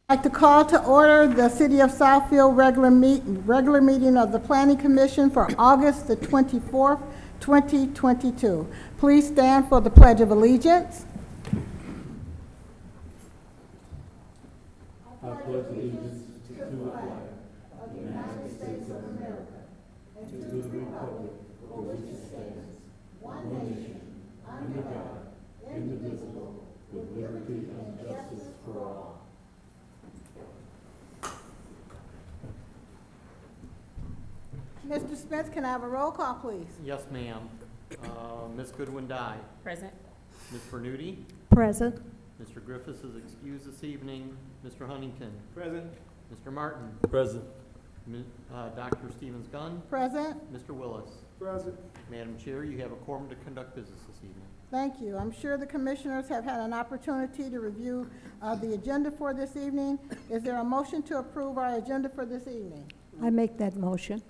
I'd like to call to order the City of Southfield regular meeting of the Planning Commission for August the 24th, 2022. Please stand for the Pledge of Allegiance. I pledge allegiance to the flag of the United States of America and to the republic for which it stands, one nation, under God, indivisible, with liberty and justice for all. Mr. Spence, can I have a roll call, please? Yes, ma'am. Ms. Goodwin-Dye. Present. Ms. Bernuti. Present. Mr. Griffiths is excused this evening. Mr. Huntington. Present. Mr. Martin. Present. Dr. Stevens-Gunn. Present. Mr. Willis. Present. Madam Chair, you have a quorum to conduct business this evening. Thank you. I'm sure the commissioners have had an opportunity to review the agenda for this evening. Is there a motion to approve our agenda for this evening? I make that motion.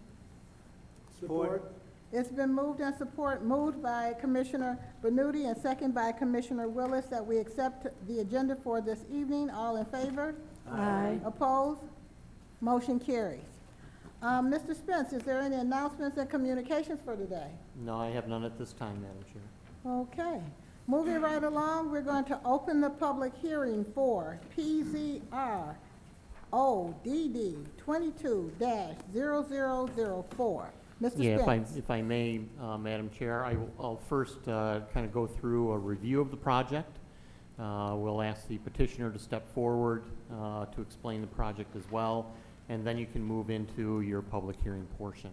Support. It's been moved by Commissioner Bernuti and second by Commissioner Willis that we accept the agenda for this evening. All in favor? Aye. Opposed? Motion carries. Mr. Spence, is there any announcements and communications for today? No, I have none at this time, Madam Chair. Okay. Moving right along, we're going to open the public hearing for PZR ODD 22-0004. Mr. Yeah, Spence. if I may, Madam Chair, I'll first kind of go through a review of the project. We'll ask the petitioner to step forward to explain the project as well, and then you can move into your public hearing portion.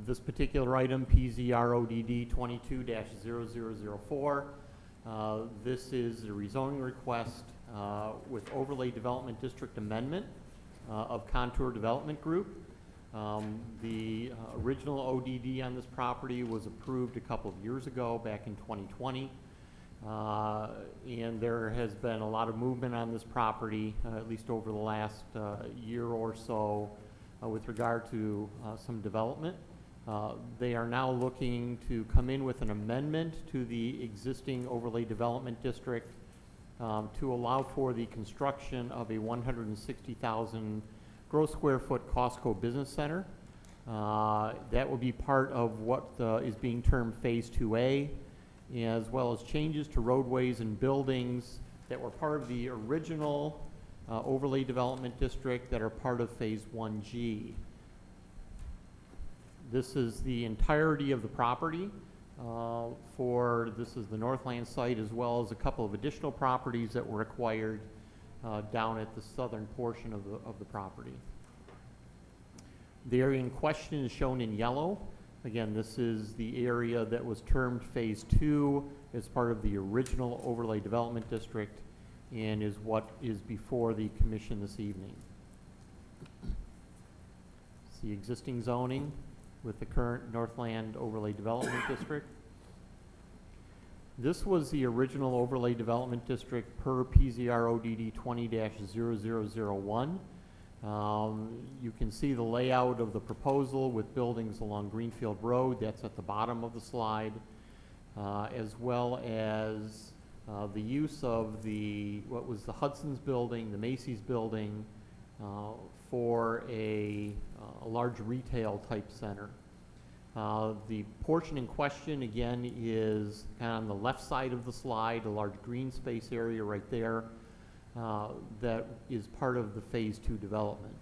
This particular item, PZRODD 22-0004, this is a rezoning request with overlay development district amendment of Contour Development Group. The original ODD on this property was approved a couple of years ago, back in 2020. And there has been a lot of movement on this property, at least over the last year or so, with regard to some development. They are now looking to come in with an amendment to the existing overlay development district to allow for the construction of a 160,000 gross square foot Costco business center. That will be part of what is being termed Phase 2A, as well as changes to roadways and buildings that were part of the original overlay development district that are part of Phase 1G. This is the entirety of the property this is the Northland site, as well as a couple of additional properties that were acquired down at the southern portion of the property. The area in question is shown in yellow. Again, this is the area that was termed Phase 2 as part of the original overlay development district and is what is before the commission this evening. It's the existing zoning with the current Northland overlay development district. This was the original overlay development district per PZRODD 20-0001. You can see the layout of the proposal with buildings along Greenfield Road. That's at the bottom of the slide, as well as the use of what was the Hudson's building, the Macy's building, for a large retail type center. The portion in question, again, is kind of on the left side of the slide, a large green space area right there that is part of the Phase 2 development.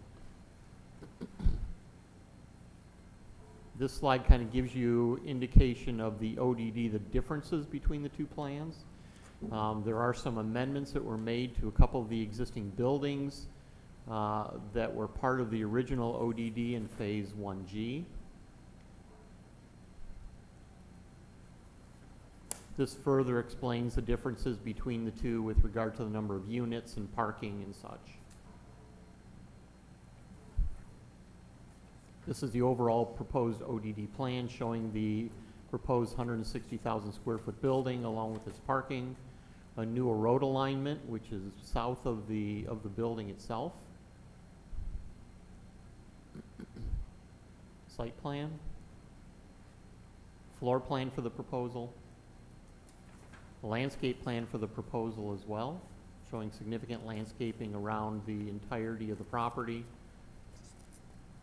This slide kind of gives you indication of the ODD, the differences between the two plans. There are some amendments that were made to a couple of the existing buildings that were part of the original ODD in Phase 1G. This further explains the differences between the two with regard to the number of units and parking and such. This is the overall proposed ODD plan showing the proposed 160,000 square foot building along with its parking, a new road alignment which is south of the building itself. Site plan, floor plan for the proposal, landscape plan for the proposal as well, showing significant landscaping around the entirety of the property.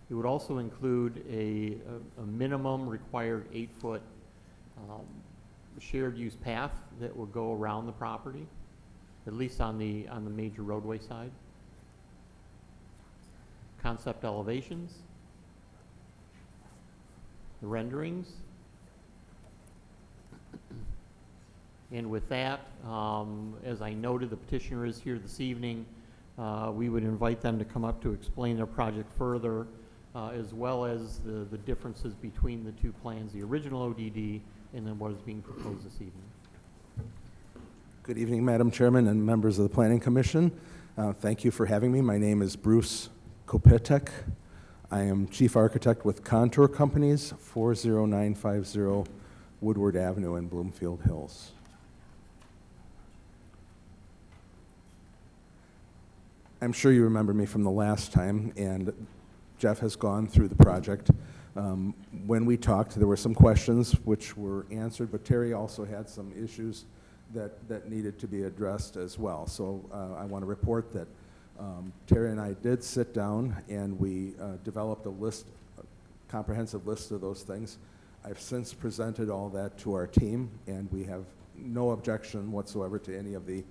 It would also include a minimum required 8-foot shared use path that will go around the property, at least on the major roadway side. Concept elevations, the renderings. And with that, as I noted, the petitioner is here this evening. We would invite them to come up to explain their project further, as well as the differences between the two plans, the original ODD and then what is being proposed this evening. Good evening, Madam Chairman and members of the Planning Commission. Thank you for having me. My name is Bruce Kopetek. I am Chief Architect with Contour Companies, 40950 Woodward Avenue in Bloomfield Hills. I'm sure you remember me from the last time, and Jeff has gone through the project. When we talked, there were some questions which were answered, but Terry also had some issues that needed to be addressed as well. So I want to report that Terry and I did sit down and we developed a comprehensive list of those things. I've since presented all that to our team, and we have no objection whatsoever to any of the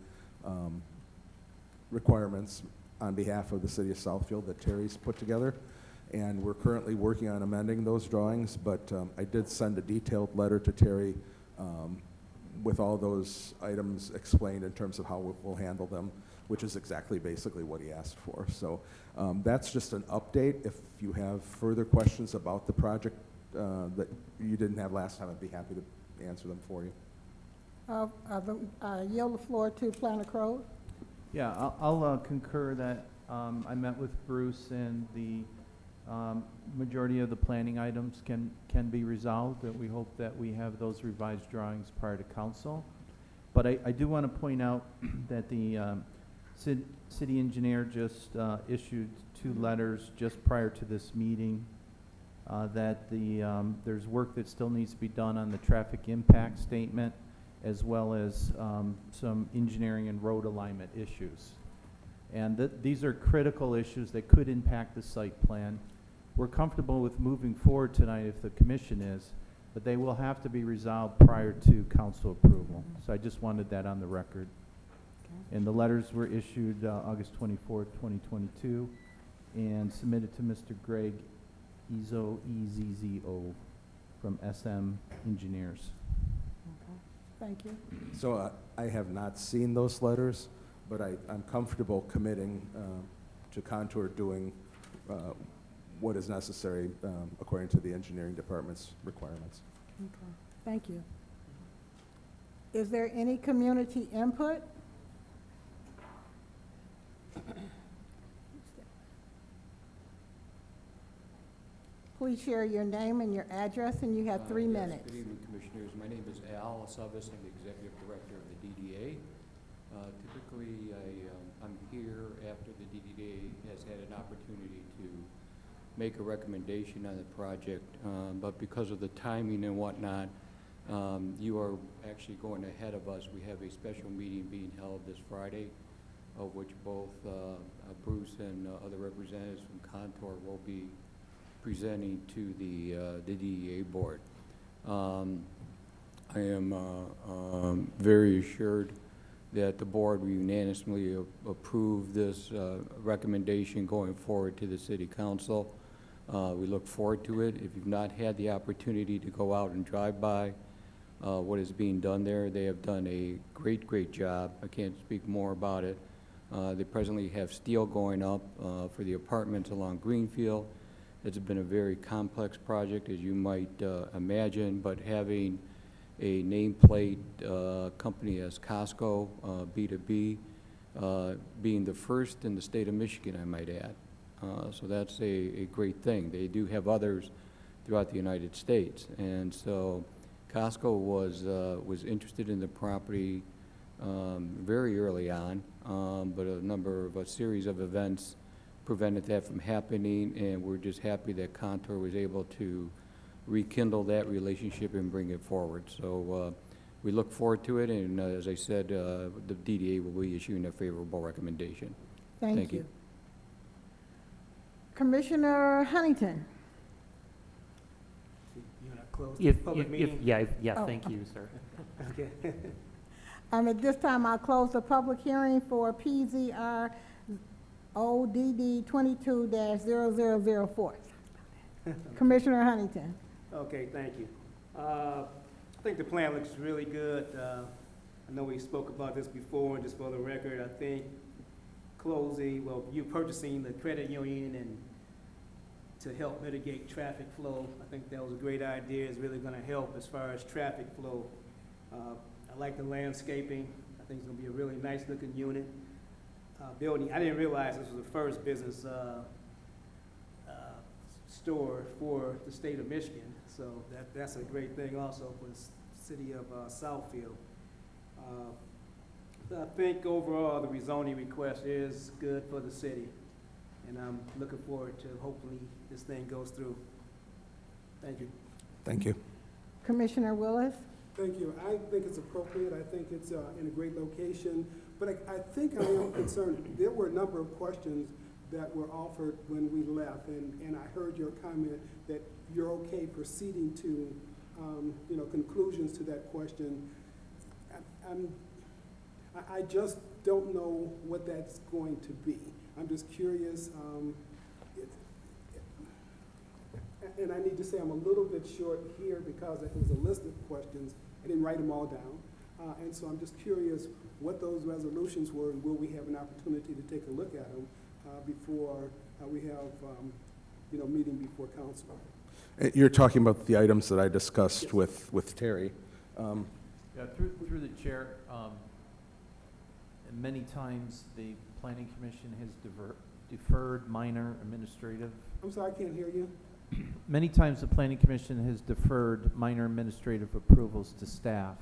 requirements on behalf of the city of Southfield that Terry's put together. And we're currently working on amending those drawings, but I did send a detailed letter to Terry with all those items explained in terms of how we'll handle them, which is exactly basically what he asked for. So that's just an update. If you have further questions about the project that you didn't have last time, I'd be happy to answer them for you. Yield the floor to Planner Crowe. Yeah, I'll concur that I met with Bruce, and the majority of the planning items can be resolved. That we hope that we have those revised drawings prior to council. But I do want to point out that the city engineer just issued 2 letters just prior to this meeting that there's work that still needs to be done on the traffic impact statement, as well as some engineering and road alignment issues. And these are critical issues that could impact the site plan. We're comfortable with moving forward tonight if the commission is, but they will have to be resolved prior to council approval. So I just wanted that on the record. Okay. And the letters were issued August 24th, 2022, and submitted to Mr. Greg Ezzo, E-Z-Z-O, from SM Engineers. Okay. Thank you. So I have not seen those letters, but I'm comfortable committing to Contour doing what is necessary according to the engineering department's requirements. Okay. Thank you. Is there any community input? Please share your name and your address, and you have 3 minutes. Good evening, Commissioners. My name is Al Asavis. I'm the Executive Director of the DDA. Typically, I'm here after the DDA has had an opportunity to make a recommendation on the project, but because of the timing and whatnot, you are actually going ahead of us. We have a special meeting being held this Friday, of which both Bruce and other representatives from Contour will be presenting to the DDA board. I am very assured that the board will unanimously approve this recommendation going forward to the City Council. We look forward to it. If you've not had the opportunity to go out and drive by what is being done there, they have done a great job. I can't speak more about it. They presently have steel going up for the apartments along Greenfield. It's been a very complex project, as you might imagine, but having a nameplate company as Costco, B2B, being the first in the state of Michigan, I might add. So that's a great thing. They do have others throughout the United States. And so Costco was interested in the property very early on, but a series of events prevented that from happening, and we're just happy that Contour was able to rekindle that relationship and bring it forward. So we look forward to it, and as I said, the DDA will be issuing a favorable recommendation. Thank Thank you. you. Commissioner Huntington. You want to close the If, public if, meeting? yeah, Oh. thank you, sir. Okay. At this time, I'll close the public hearing for PZR ODD 22-0004. Commissioner Huntington. Okay, thank you. I think the plan looks really good. I know we spoke about this before, and just for the record, I think you purchasing the credit union and to help mitigate traffic flow, I think that was a great idea. It's really gonna help as far as traffic flow. I like the landscaping. I think it's gonna be a really nice looking unit. Building, I didn't realize this was the first business store for the state of Michigan, so that's a great thing also for the city of Southfield. I think overall the rezoning request is good for the city, and I'm looking forward to hopefully this thing goes through. Thank you. Thank you. Commissioner Willis. Thank you. I think it's appropriate. I think it's in a great location. But I think I am concerned. There were a number of questions that were offered when we left, and I heard your comment that you're okay proceeding to, conclusions to that question. I just don't know what that's going to be. I'm just curious. And I need to say I'm a little bit short here because it was a list of questions. I didn't write them all down. And so I'm just curious what those resolutions were, and will we have an opportunity to take a look at them before we have, meeting before council. You're talking about the items that I discussed Yes. with Terry. Yeah, through the chair, many times the planning commission has deferred minor administrative. I'm sorry, I can't hear you. Many times the planning commission has deferred minor administrative approvals to staff.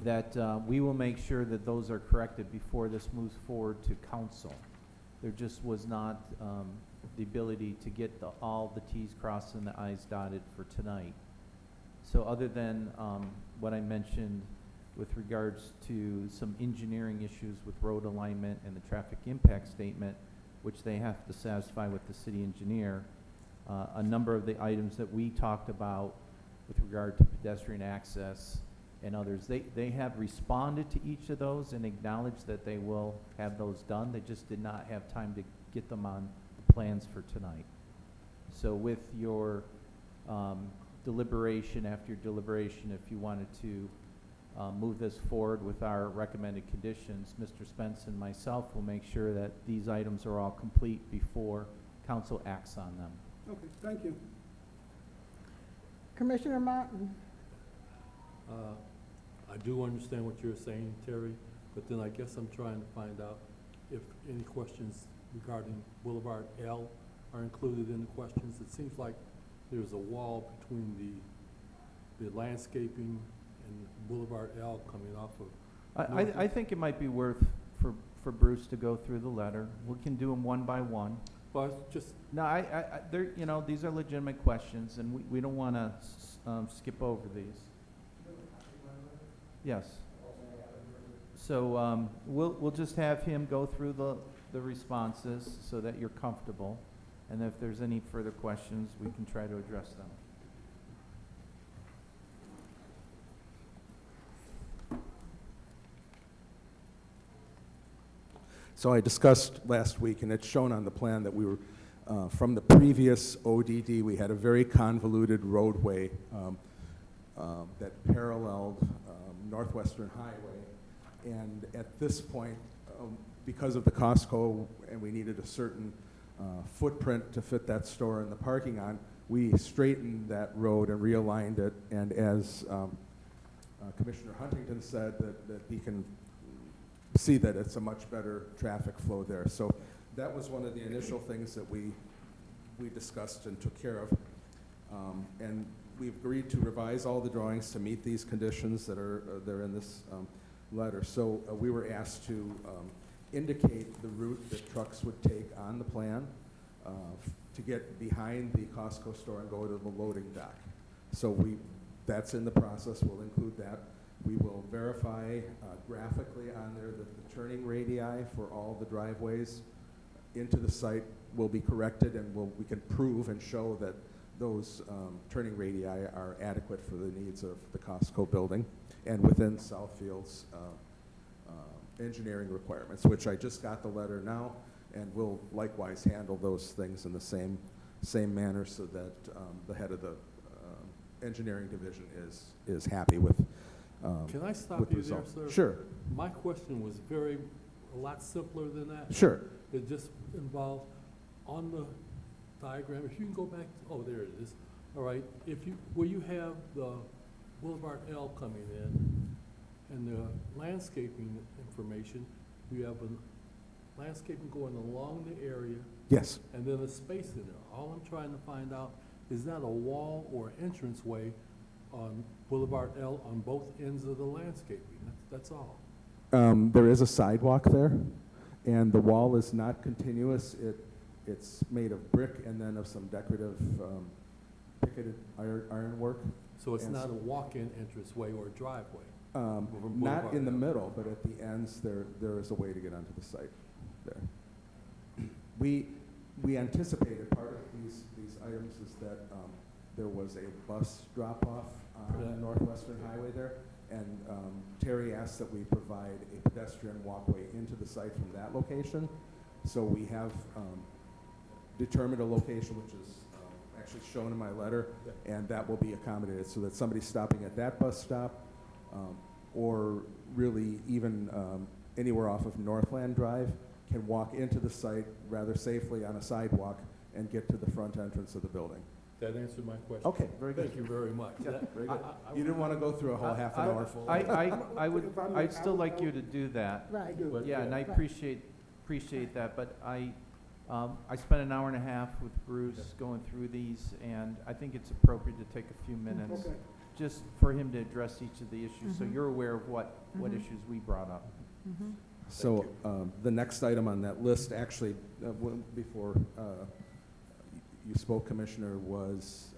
That we will make sure that those are corrected before this moves forward to council. There just was not the ability to get all the T's crossed and the I's dotted for tonight. So other than what I mentioned with regards to some engineering issues with road alignment and the traffic impact statement, which they have to satisfy with the city engineer, a number of the items that we talked about with regard to pedestrian access and others, they have responded to each of those and acknowledged that they will have those done. They just did not have time to get them on the plans for tonight. So with your deliberation, after your deliberation, if you wanted to move this forward with our recommended conditions, Mr. Spence and myself will make sure that these items are all complete before council acts on them. Okay, thank you. Commissioner Martin. I do understand what you're saying, Terry, but then I guess I'm trying to find out if any questions regarding Boulevard L are included in the questions. It seems like there's a wall between the landscaping and Boulevard L coming off of. I think it might be worth for Bruce to go through the letter. We can do them one by one. Well, it's just, No, they're, these are legitimate questions, and we don't want to skip over these. Yes. So we'll just have him go through the responses so that you're comfortable, and if there's any further questions, we can try to address them. So I discussed last week, and it's shown on the plan that we were, from the previous ODD, we had a very convoluted roadway that paralleled Northwestern Highway. And at this point, because of the Costco, and we needed a certain footprint to fit that store in the parking on, we straightened that road and realigned it. And as Commissioner Huntington said, that he can see that it's a much better traffic flow there. So that was one of the initial things that we discussed and took care of. And we've agreed to revise all the drawings to meet these conditions that are they're in this letter. So we were asked to indicate the route that trucks would take on the plan to get behind the Costco store and go to the loading dock. So that's in the process. We'll include that. We will verify graphically on there that the turning radii for all the driveways into the site will be corrected, and we can prove and show that those turning radii are adequate for the needs of the Costco building and within Southfield's engineering requirements, which I just got the letter now, and will likewise handle those things in the same manner so that the head of the engineering division is happy with Can I stop with the you there, results. sir? Sure, My question was a lot simpler than that. sure. It just involved on the diagram, if you can go back, oh, there it is. All right, where you have the Boulevard L coming in and the landscaping information, you have a landscaping going along the area Yes. and then a space in there. All I'm trying to find out, is that a wall or entranceway on Boulevard L on both ends of the landscaping? That's all. There is a sidewalk there, and the wall is not continuous. It's made of brick and then of some decorative picketed ironwork. So it's And not a walk-in entranceway or a driveway? Not Boulevard in the L. middle, but at the ends, there is a way to get onto the site there. We anticipated part of these items is that there was a bus drop-off on Northwestern Highway there, and Terry asked that we provide a pedestrian walkway into the site from that location. So we have determined a location which is actually shown in my letter, and that will be accommodated so that somebody stopping at that bus stop or really even anywhere off of Northland Drive can walk into the site rather safely on a sidewalk and get to the front entrance of the building. That answered my question. Okay, very good. Thank you very much. Yeah, That- very good. I- You didn't want to go through a whole half an hour full. I'd still like you to do that. Right. But- Yeah, and I Right. appreciate that, but I spent an hour and a half with Bruce going through these, and I think it's appropriate to take a few minutes Okay. just for him to address each of the issues, so Mhm. you're aware of what Mhm. issues we brought up. Mhm. So the next item on that list, actually, before you spoke, Commissioner, was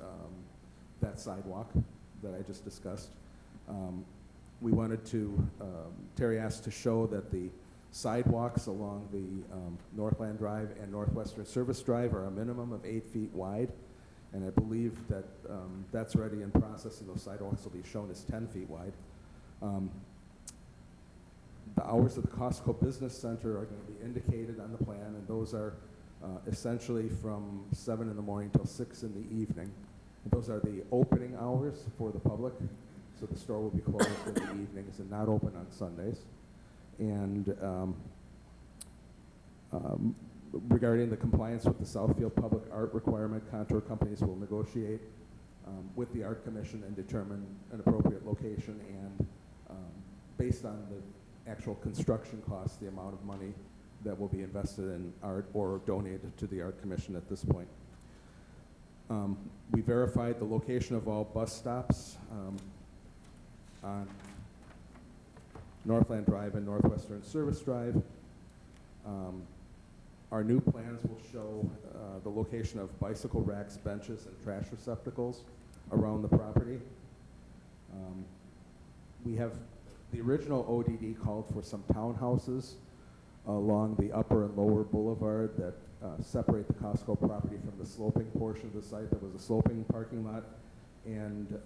that sidewalk that I just discussed. We wanted to, Terry asked to show that the sidewalks along the Northland Drive and Northwestern Service Drive are a minimum of 8 feet wide. And I believe that that's already in process, and those sidewalks will be shown as 10 feet wide. The hours of the Costco Business Center are going to be indicated on the plan, and those are essentially from 7 in the morning till 6 in the evening. And those are the opening hours for the public, so the store will be closed in the evenings and not open on Sundays. And regarding the compliance with the Southfield public art requirement, contour companies will negotiate with the Art Commission and determine an appropriate location, and based on the actual construction costs, the amount of money that will be invested in art or donated to the Art Commission at this point. We verified the location of all bus stops on Northland Drive and Northwestern Service Drive. Our new plans will show the location of bicycle racks, benches, and trash receptacles around the property. We have, the original ODD called for some townhouses along the upper and lower boulevard that separate the Costco property from the sloping portion of the site that was a sloping parking lot. And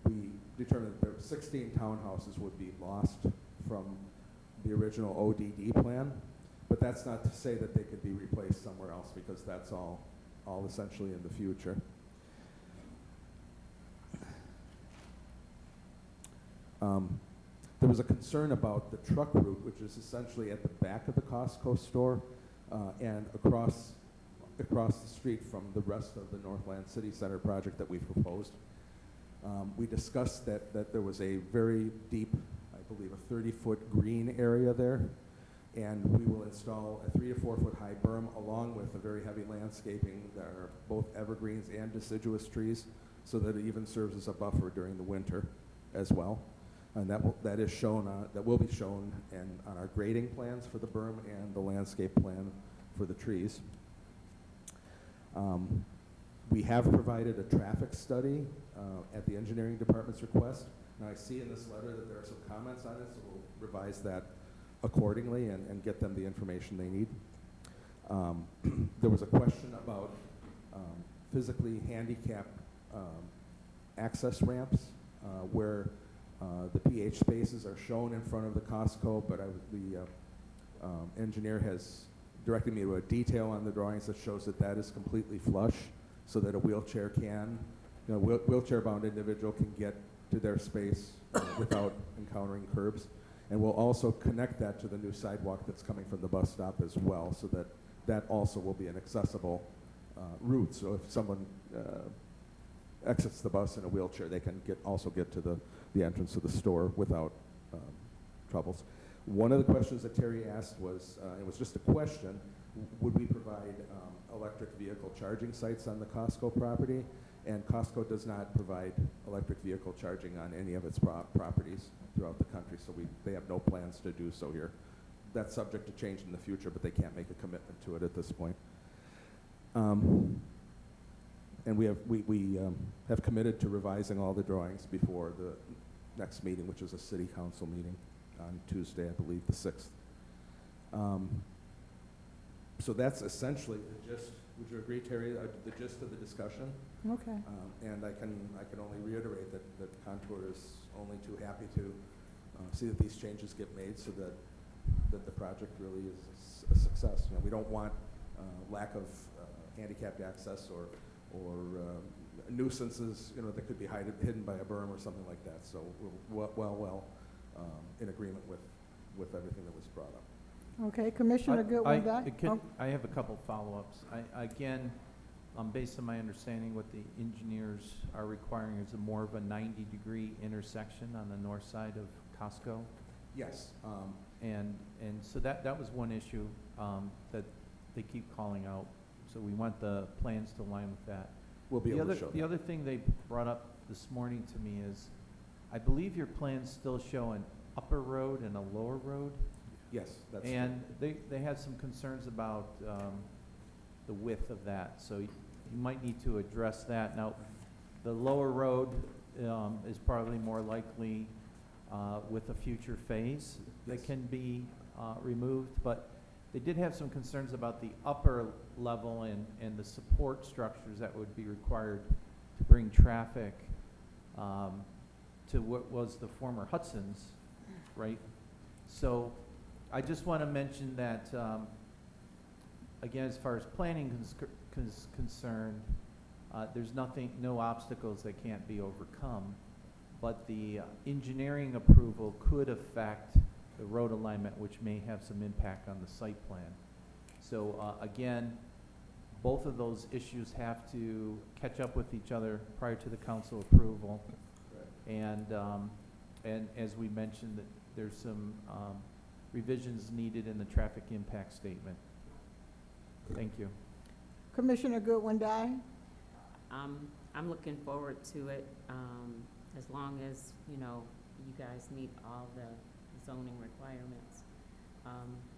we determined that there were 16 townhouses would be lost from the original ODD plan. But that's not to say that they could be replaced somewhere else, because that's all essentially in the future. There was a concern about the truck route, which is essentially at the back of the Costco store and across the street from the rest of the Northland City Center project that we proposed. We discussed that there was a very deep, I believe a 30-foot green area there, and we will install a 3 to 4 foot high berm along with a very heavy landscaping that are both evergreens and deciduous trees, so that it even serves as a buffer during the winter as well. And that will be shown on our grading plans for the berm and the landscape plan for the trees. We have provided a traffic study at the engineering department's request Now, I see in this letter that there are some comments on it, so we'll revise that accordingly and get them the information they need. There was a question about physically handicapped access ramps where the PH spaces are shown in front of the Costco, but the engineer has directed me to a detail on the drawings that shows that that is completely flush, so that a wheelchair can, wheelchair-bound individual can get to their space without encountering curbs. And we'll also connect that to the new sidewalk that's coming from the bus stop as well, so that that also will be an accessible route. So if someone exits the bus in a wheelchair, they can also get to the entrance of the store without troubles. One of the questions that Terry asked was, it was just a question, would we provide electric vehicle charging sites on the Costco property? And Costco does not provide electric vehicle charging on any of its properties throughout the country, so they have no plans to do so here. That's subject to change in the future, but they can't make a commitment to it at this point. And we have committed to revising all the drawings before the next meeting, which is a city council meeting on Tuesday, I believe, the 6th. So that's essentially the gist. Would you agree, Terry, the gist of the discussion? Okay. And I can only reiterate that Contour is only too happy to see that these changes get made, so that the project really is a success. We don't want lack of handicapped access or nuisances, that could be hidden by a berm or something like that. So we're well in agreement with everything that was brought up. Okay, Commissioner Goodwin, I have a couple follow-ups. Again, based on my understanding, what the engineers are requiring is more of a 90-degree intersection on the north side of Costco. Yes. And so that was one issue that they keep calling out. So we want the plans to align with that. We'll be able to show that. The other thing they brought up this morning to me is, I believe your plans still show an upper road and a lower road. Yes, that's and they had some concerns about the width of that, so you might need to address that. Now, the lower road is probably more likely with a future phase that can be removed, but they did have some concerns about the upper level and the support structures that would be required to bring traffic to what was the former Hudson's, right? So I just want to mention that, again, as far as planning is concerned, there's no obstacles that can't be overcome, but the engineering approval could affect the road alignment, which may have some impact on the site plan. So again, both of those issues have to catch up with each other prior to the council approval. And as we mentioned, that there's some revisions needed in the traffic impact statement. Thank you. Commissioner Goodwin, I'm looking forward to it, as long as, you guys meet all the zoning requirements,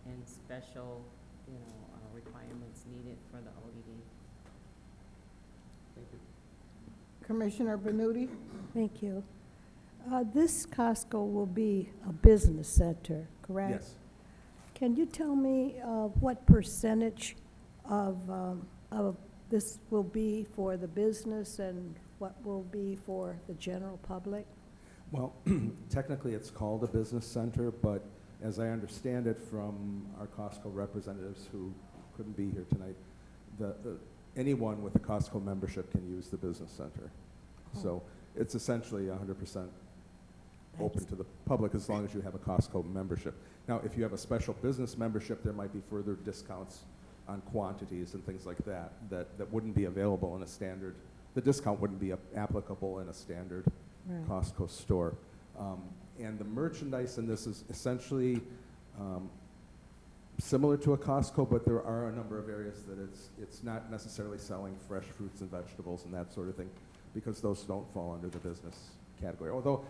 and special, requirements needed for the ODD. Thank you. Commissioner Benuti. Thank you. This Costco will be a business center, correct? Yes. Can you tell me what percentage of this will be for the business and what will be for the general public? Well, technically it's called a business center, but as I understand it from our Costco representatives who couldn't be here tonight, anyone with a Costco membership can use the business center. Oh. So it's essentially 100% open to the public as long as you have a Costco membership. Now, if you have a special business membership, there might be further discounts on quantities and things like that wouldn't be available in a standard. The discount wouldn't be applicable in a standard right. Costco store. And the merchandise in this is essentially similar to a Costco, but there are a number of areas that it's not necessarily selling fresh fruits and vegetables and that sort of thing, because those don't fall under the business category. Although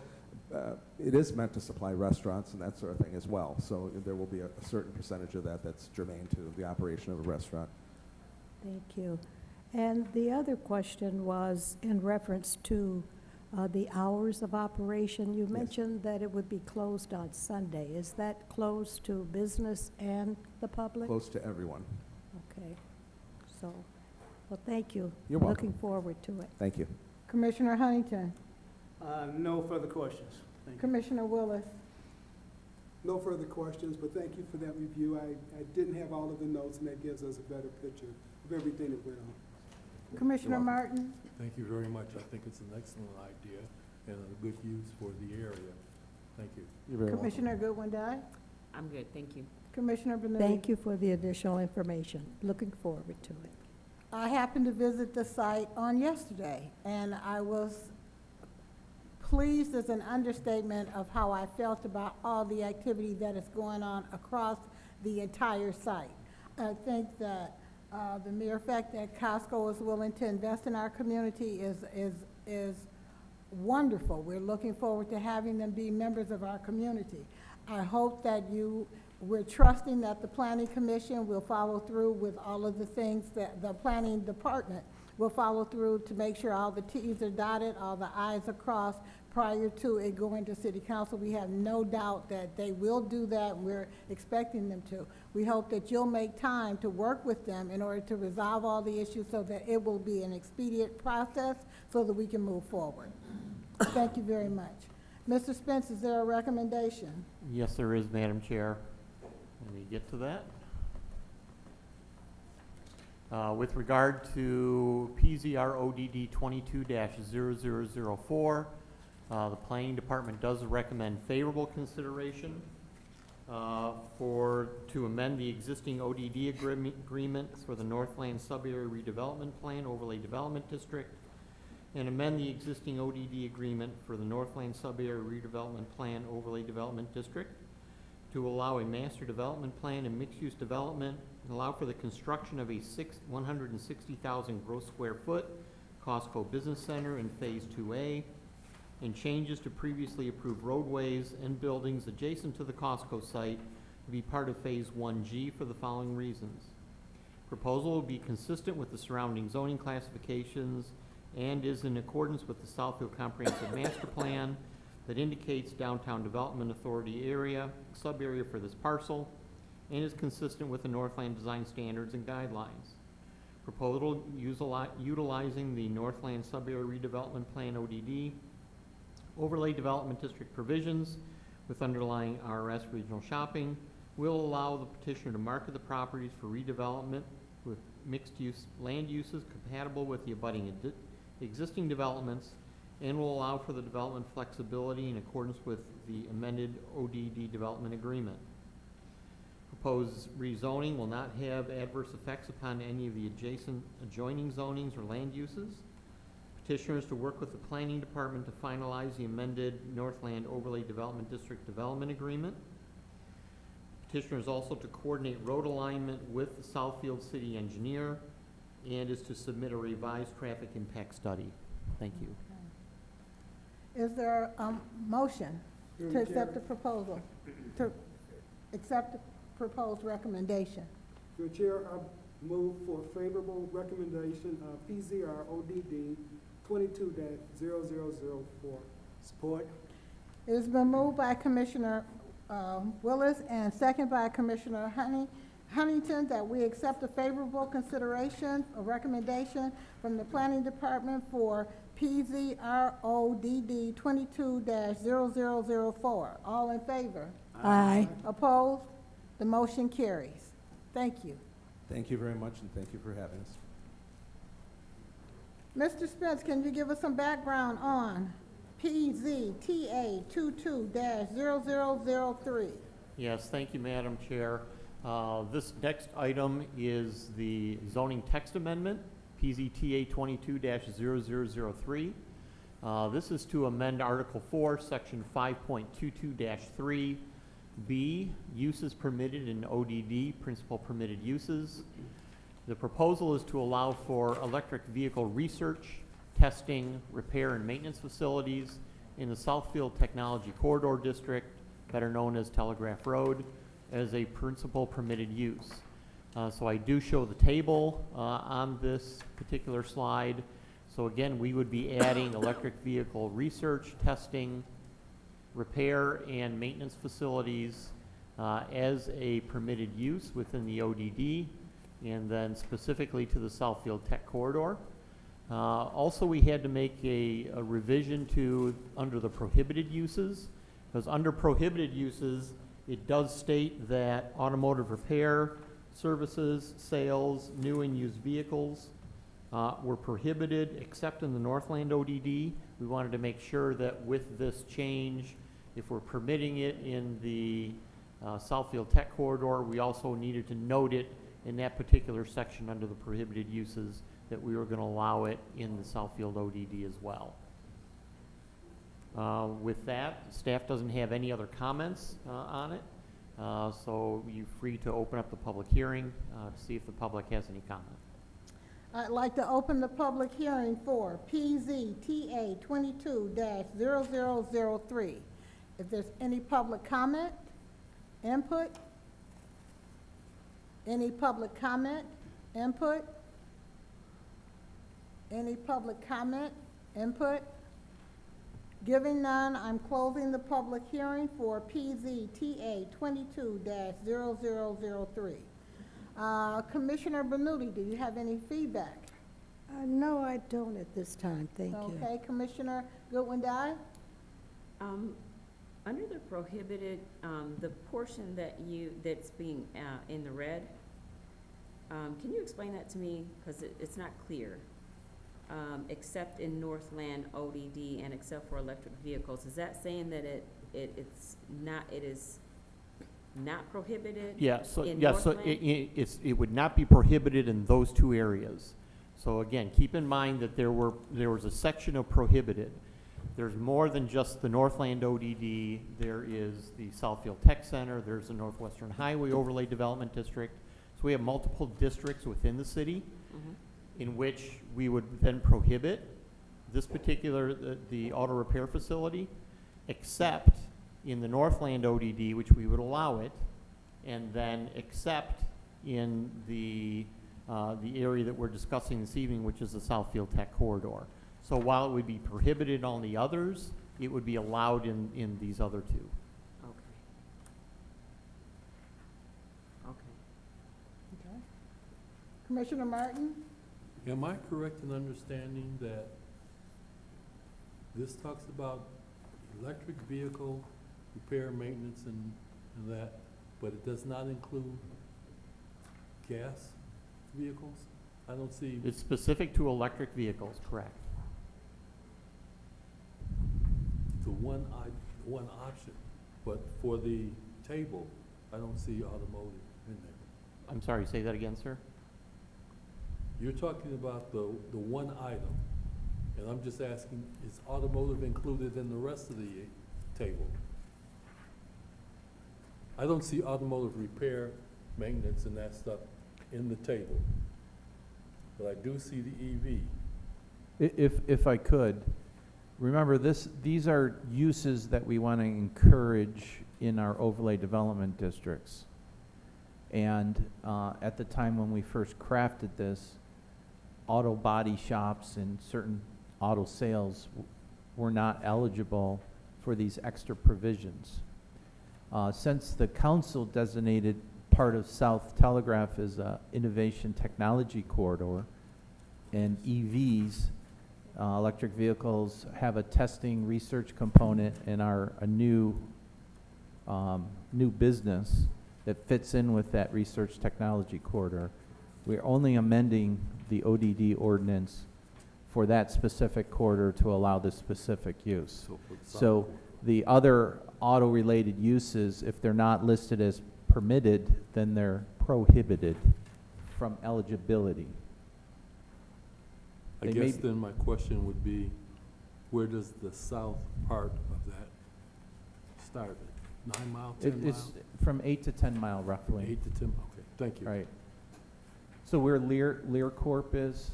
it is meant to supply restaurants and that sort of thing as well. So there will be a certain percentage of that that's germane to the operation of a restaurant. Thank you. And the other question was in reference to the hours of operation. You mentioned that it would be closed on Sunday. Is that closed to business and the public? Close to everyone. Okay, so, well, thank you. You're welcome. Looking forward to it. Thank you. Commissioner Huntington, No further questions. Thank you. Commissioner Willis. No further questions, but thank you for that review. I didn't have all of the notes, and that gives us a better picture of everything that went on. Commissioner welcome. Martin, Thank you very much. I think it's an excellent idea and a good use for the area. Thank you. You're very welcome. Commissioner Goodwin Dye, I'm good, thank you. Commissioner Benetti. Thank you for the additional information. Looking forward to it. I happened to visit the site on yesterday, and I was pleased is an understatement of how I felt about all the activity that is going on across the entire site. I think that the mere fact that Costco is willing to invest in our community is wonderful. We're looking forward to having them be members of our community. I hope that we're trusting that the Planning Commission will follow through with all of the things that the Planning Department will follow through to make sure all the Ts are dotted, all the Is are crossed prior to it going to City Council. We have no doubt that they will do that, and we're expecting them to. We hope that you'll make time to work with them in order to resolve all the issues so that it will be an expedient process so that we can move forward. Thank you very much. Mr. Spence, is there a recommendation? Yes, there is, Madam Chair. Let me get to that. With regard to PZR ODD 22-0004, the Planning Department does recommend favorable consideration to amend the existing ODD agreement for the Northland Sub-Area Redevelopment Plan Overlay Development District and amend the existing ODD agreement for the Northland Sub-Area Redevelopment Plan Overlay Development District to allow a master development plan and mixed-use development and allow for the construction of a 160,000 gross square foot Costco Business Center in Phase 2A and changes to previously approved roadways and buildings adjacent to the Costco site to be part of Phase 1G for the following reasons. Proposal will be consistent with the surrounding zoning classifications and is in accordance with the Southfield Comprehensive Master Plan that indicates Downtown Development Authority area, sub-area for this parcel, and is consistent with the Northland Design Standards and Guidelines. Proposal utilizing the Northland Sub-Area Redevelopment Plan ODD, Overlay Development District provisions with underlying RS regional shopping will allow the petitioner to market the properties for redevelopment with mixed-use land uses compatible with the abutting existing developments and will allow for the development flexibility in accordance with the amended ODD development agreement. Proposed rezoning will not have adverse effects upon any of the adjoining zonings or land uses. Petitioners to work with the Planning Department to finalize the amended Northland Overlay Development District Development Agreement. Petitioners also to coordinate road alignment with the Southfield City Engineer and is to submit a revised traffic impact study. Thank you. Is there a motion to Madam accept the Chair. proposal, to accept the proposed recommendation? Your Chair, I move for favorable recommendation of PZR ODD 22-0004. Support. It has been moved by Commissioner Willis and second by Commissioner Huntington that we accept a favorable consideration, a recommendation from the Planning Department for PZRODD 22-0004. All in favor? Aye. Opposed? The motion carries. Thank you. Thank you very much, and thank you for having us. Mr. Spence, can you give us some background on PZTA 22-0003? Yes, thank you, Madam Chair. This next item is the zoning text amendment, PZTA 22-0003. This is to amend Article 4, Section 5.22-3B, uses permitted in ODD, principal permitted uses. The proposal is to allow for electric vehicle research, testing, repair, and maintenance facilities in the Southfield Technology Corridor District, better known as Telegraph Road, as a principal permitted use. So I do show the table on this particular slide. So again, we would be adding electric vehicle research, testing, repair, and maintenance facilities as a permitted use within the ODD, and then specifically to the Southfield Tech Corridor. Also, we had to make a revision to under the prohibited uses, because under prohibited uses, it does state that automotive repair, services, sales, new and used vehicles were prohibited except in the Northland ODD. We wanted to make sure that with this change, if we're permitting it in the Southfield Tech Corridor, we also needed to note it in that particular section under the prohibited uses that we were going to allow it in the Southfield ODD as well. With that, staff doesn't have any other comments on it, so you're free to open up the public hearing to see if the public has any comment. I'd like to open the public hearing for PZTA 22-0003. If there's any public comment, input, any public comment, input, any public comment, input? Giving none, I'm closing the public hearing for PZTA 22-0003. Commissioner Bernuti, do you have any feedback? No, I don't at this time, thank you. Okay, Commissioner Goodwin-Dye? Under the prohibited, the portion that's being in the red, can you explain that to me? Because it's not clear. Except in Northland ODD and except for electric vehicles, is that saying that it is not prohibited? Yeah, so in yeah, so Northland? it would not be prohibited in those two areas. So again, keep in mind that there was a section of prohibited. There's more than just the Northland ODD. There is the Southfield Tech Center. There's the Northwestern Highway Overlay Development District. So we have multiple districts within the city in which we would then prohibit this particular, the auto repair facility, except in the Northland ODD, which we would allow it, and then except in the area that we're discussing this evening, which is the Southfield Tech Corridor. So while it would be prohibited on the others, it would be allowed in these other two. Okay. Okay. Okay. Commissioner Martin? Am I correct in understanding that this talks about electric vehicle repair, maintenance, and that, but it does not include gas vehicles? I don't see. It's specific to electric vehicles, correct? The one option, but for the table, I don't see automotive in there. I'm sorry, say that again, sir? You're talking about the one item, and I'm just asking, is automotive included in the rest of the table? I don't see automotive repair, maintenance, and that stuff in the table, but I do see the EV. If I could, remember these are uses that we want to encourage in our overlay development districts. And at the time when we first crafted this, auto body shops and certain auto sales were not eligible for these extra provisions. Since the council designated part of South Telegraph as an innovation technology corridor, and EVs, electric vehicles, have a testing research component and are a new business that fits in with that research technology corridor. We're only amending the ODD ordinance for that specific corridor to allow this specific use. So the other auto-related uses, if they're not listed as permitted, then they're prohibited from eligibility. I They guess may- then my question would be, where does the south part of that start? 9 mile, 10 mile? It's from 8 to 10 mile roughly. 8 to 10, okay, thank you. Right. So where Lear Corp is,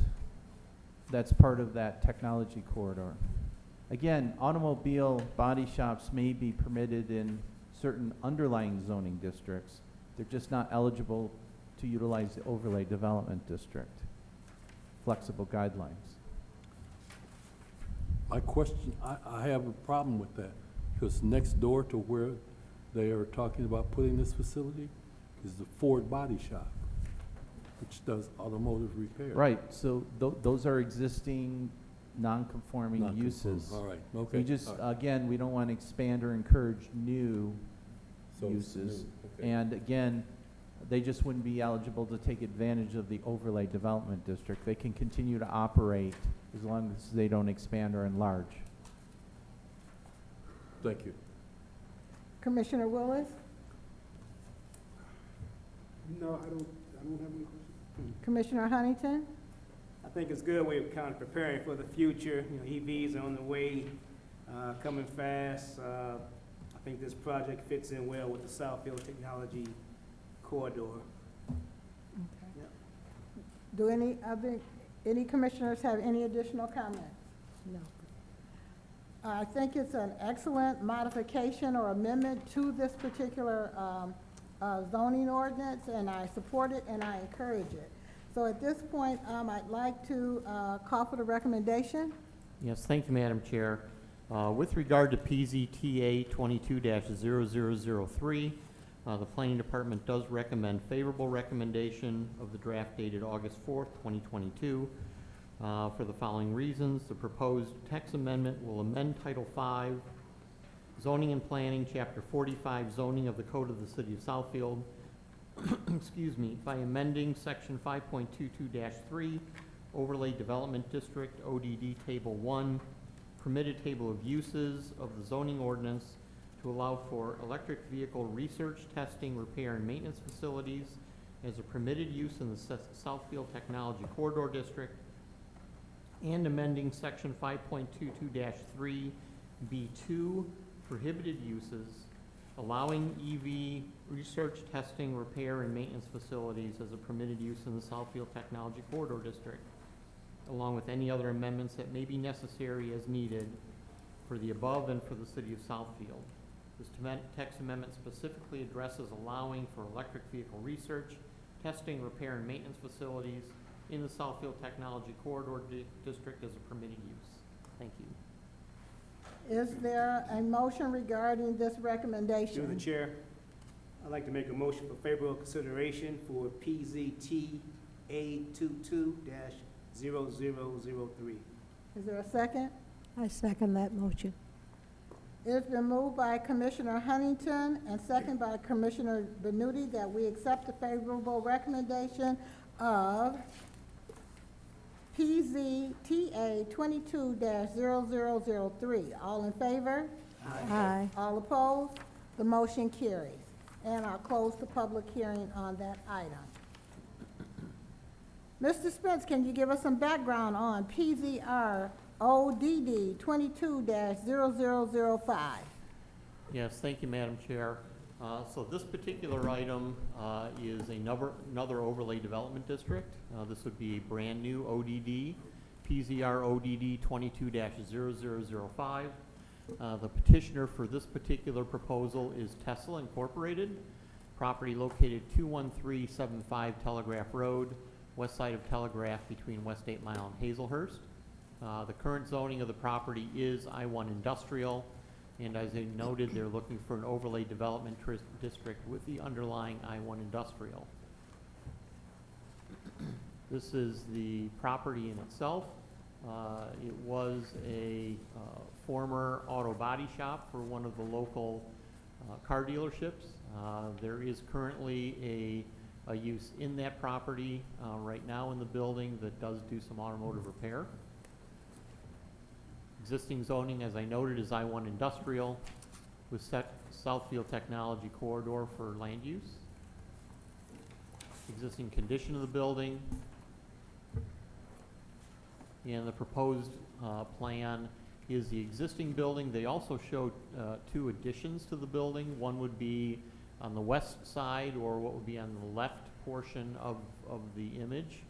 that's part of that technology corridor. Again, automobile body shops may be permitted in certain underlying zoning districts. They're just not eligible to utilize the overlay development district. Flexible guidelines. My question, I have a problem with that, because next door to where they are talking about putting this facility is the Ford Body Shop, which does automotive repair. Right, so those are existing non-conforming Non-conform- uses. All right, okay. We just, all right. again, we don't want to expand or encourage new So it's uses. new, okay. And again, they just wouldn't be eligible to take advantage of the overlay development district. They can continue to operate as long as they don't expand or enlarge. Thank you. Commissioner Willis? No, I don't have any questions. Commissioner Huntington? I think it's good we're kind of preparing for the future. You know, EVs are on the way, coming fast. I think this project fits in well with the Southfield Technology Corridor. Yep. Do any commissioners have any additional comments? No. I think it's an excellent modification or amendment to this particular zoning ordinance, and I support it and I encourage it. So at this point, I'd like to call for the recommendation. Yes, thank you, Madam Chair. With regard to PZTA 22-0003, the Planning Department does recommend favorable recommendation of the draft dated August 4th, 2022. For the following reasons: the proposed text amendment will amend Title V, Zoning and Planning, Chapter 45, Zoning of the Code of the City of Southfield, excuse me, by amending Section 5.22-3, Overlay Development District, ODD Table 1, Permitted Table of Uses of the zoning ordinance to allow for electric vehicle research, testing, repair, and maintenance facilities as a permitted use in the Southfield Technology Corridor District, and amending Section 5.22-3B2, Prohibited Uses, allowing EV research, testing, repair, and maintenance facilities as a permitted use in the Southfield Technology Corridor District, along with any other amendments that may be necessary as needed for the above and for the City of Southfield. This text amendment specifically addresses allowing for electric vehicle research, testing, repair, and maintenance facilities in the Southfield Technology Corridor District as a permitted use. Thank you. Is there a motion regarding this recommendation? Through the chair, I'd like to make a motion for favorable consideration for PZTA 22-0003. Is there a second? I second that motion. It's been moved by Commissioner Huntington and second by Commissioner Benuti that we accept the favorable recommendation of PZTA 22-0003. All in favor? Aye. All opposed? The motion carries. And I'll close the public hearing on that item. Mr. Spence, can you give us some background on PZR ODD 22-0005? Yes, thank you, Madam Chair. So this particular item is another overlay development district. This would be a brand new ODD, PZR ODD 22-0005. The petitioner for this particular proposal is Tesla Incorporated, property located 21375 Telegraph Road, west side of Telegraph between West 8 Mile and Hazelhurst. The current zoning of the property is I-1 industrial, and as I noted, they're looking for an overlay development district with the underlying I-1 industrial. This is the property in itself. It was a former auto body shop for one of the local car dealerships. There is currently a use in that property right now in the building that does do some automotive repair. Existing zoning, as I noted, is I-1 industrial with Southfield Technology Corridor for land use. Existing condition of the building and the proposed plan is the existing building. They also showed two additions to the building. One would be on the west side, or what would be on the left portion of the image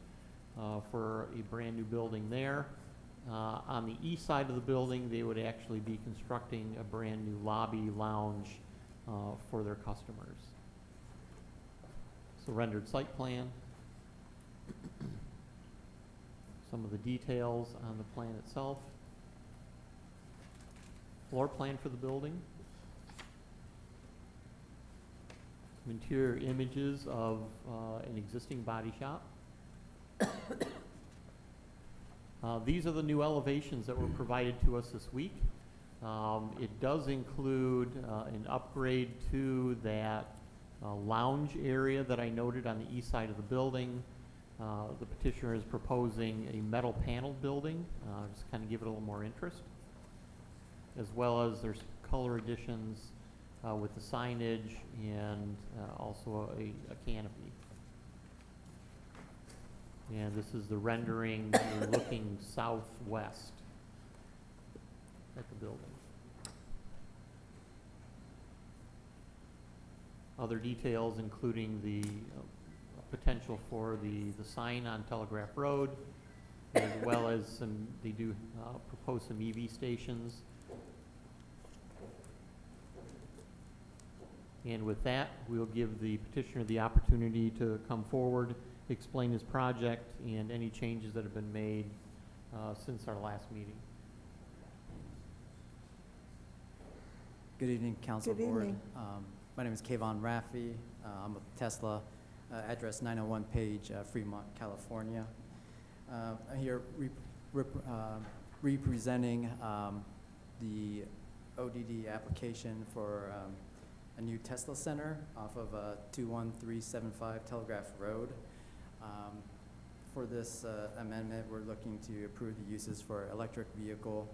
for a brand new building there. On the east side of the building, they would actually be constructing a brand new lobby lounge for their customers. So rendered site plan. Some of the details on the plan itself. Floor plan for the building. Some interior images of an existing body shop. These are the new elevations that were provided to us this week. It does include an upgrade to that lounge area that I noted on the east side of the building. The petitioner is proposing a metal paneled building, just kind of give it a little more interest, as well as there's color additions with the signage and also a canopy. And this is the rendering. You're looking southwest at the building. Other details including the potential for the sign on Telegraph Road, as well as they do propose some EV stations. And with that, we'll give the petitioner the opportunity to come forward, explain his project and any changes that have been made since our last meeting. Good evening, Council Good Board. evening. My name is Kayvon Raffi. I'm with Tesla, address 901 Page, Fremont, California. I'm here representing the ODD application for a new Tesla center off of 21375 Telegraph Road. For this amendment, we're looking to approve the uses for electric vehicle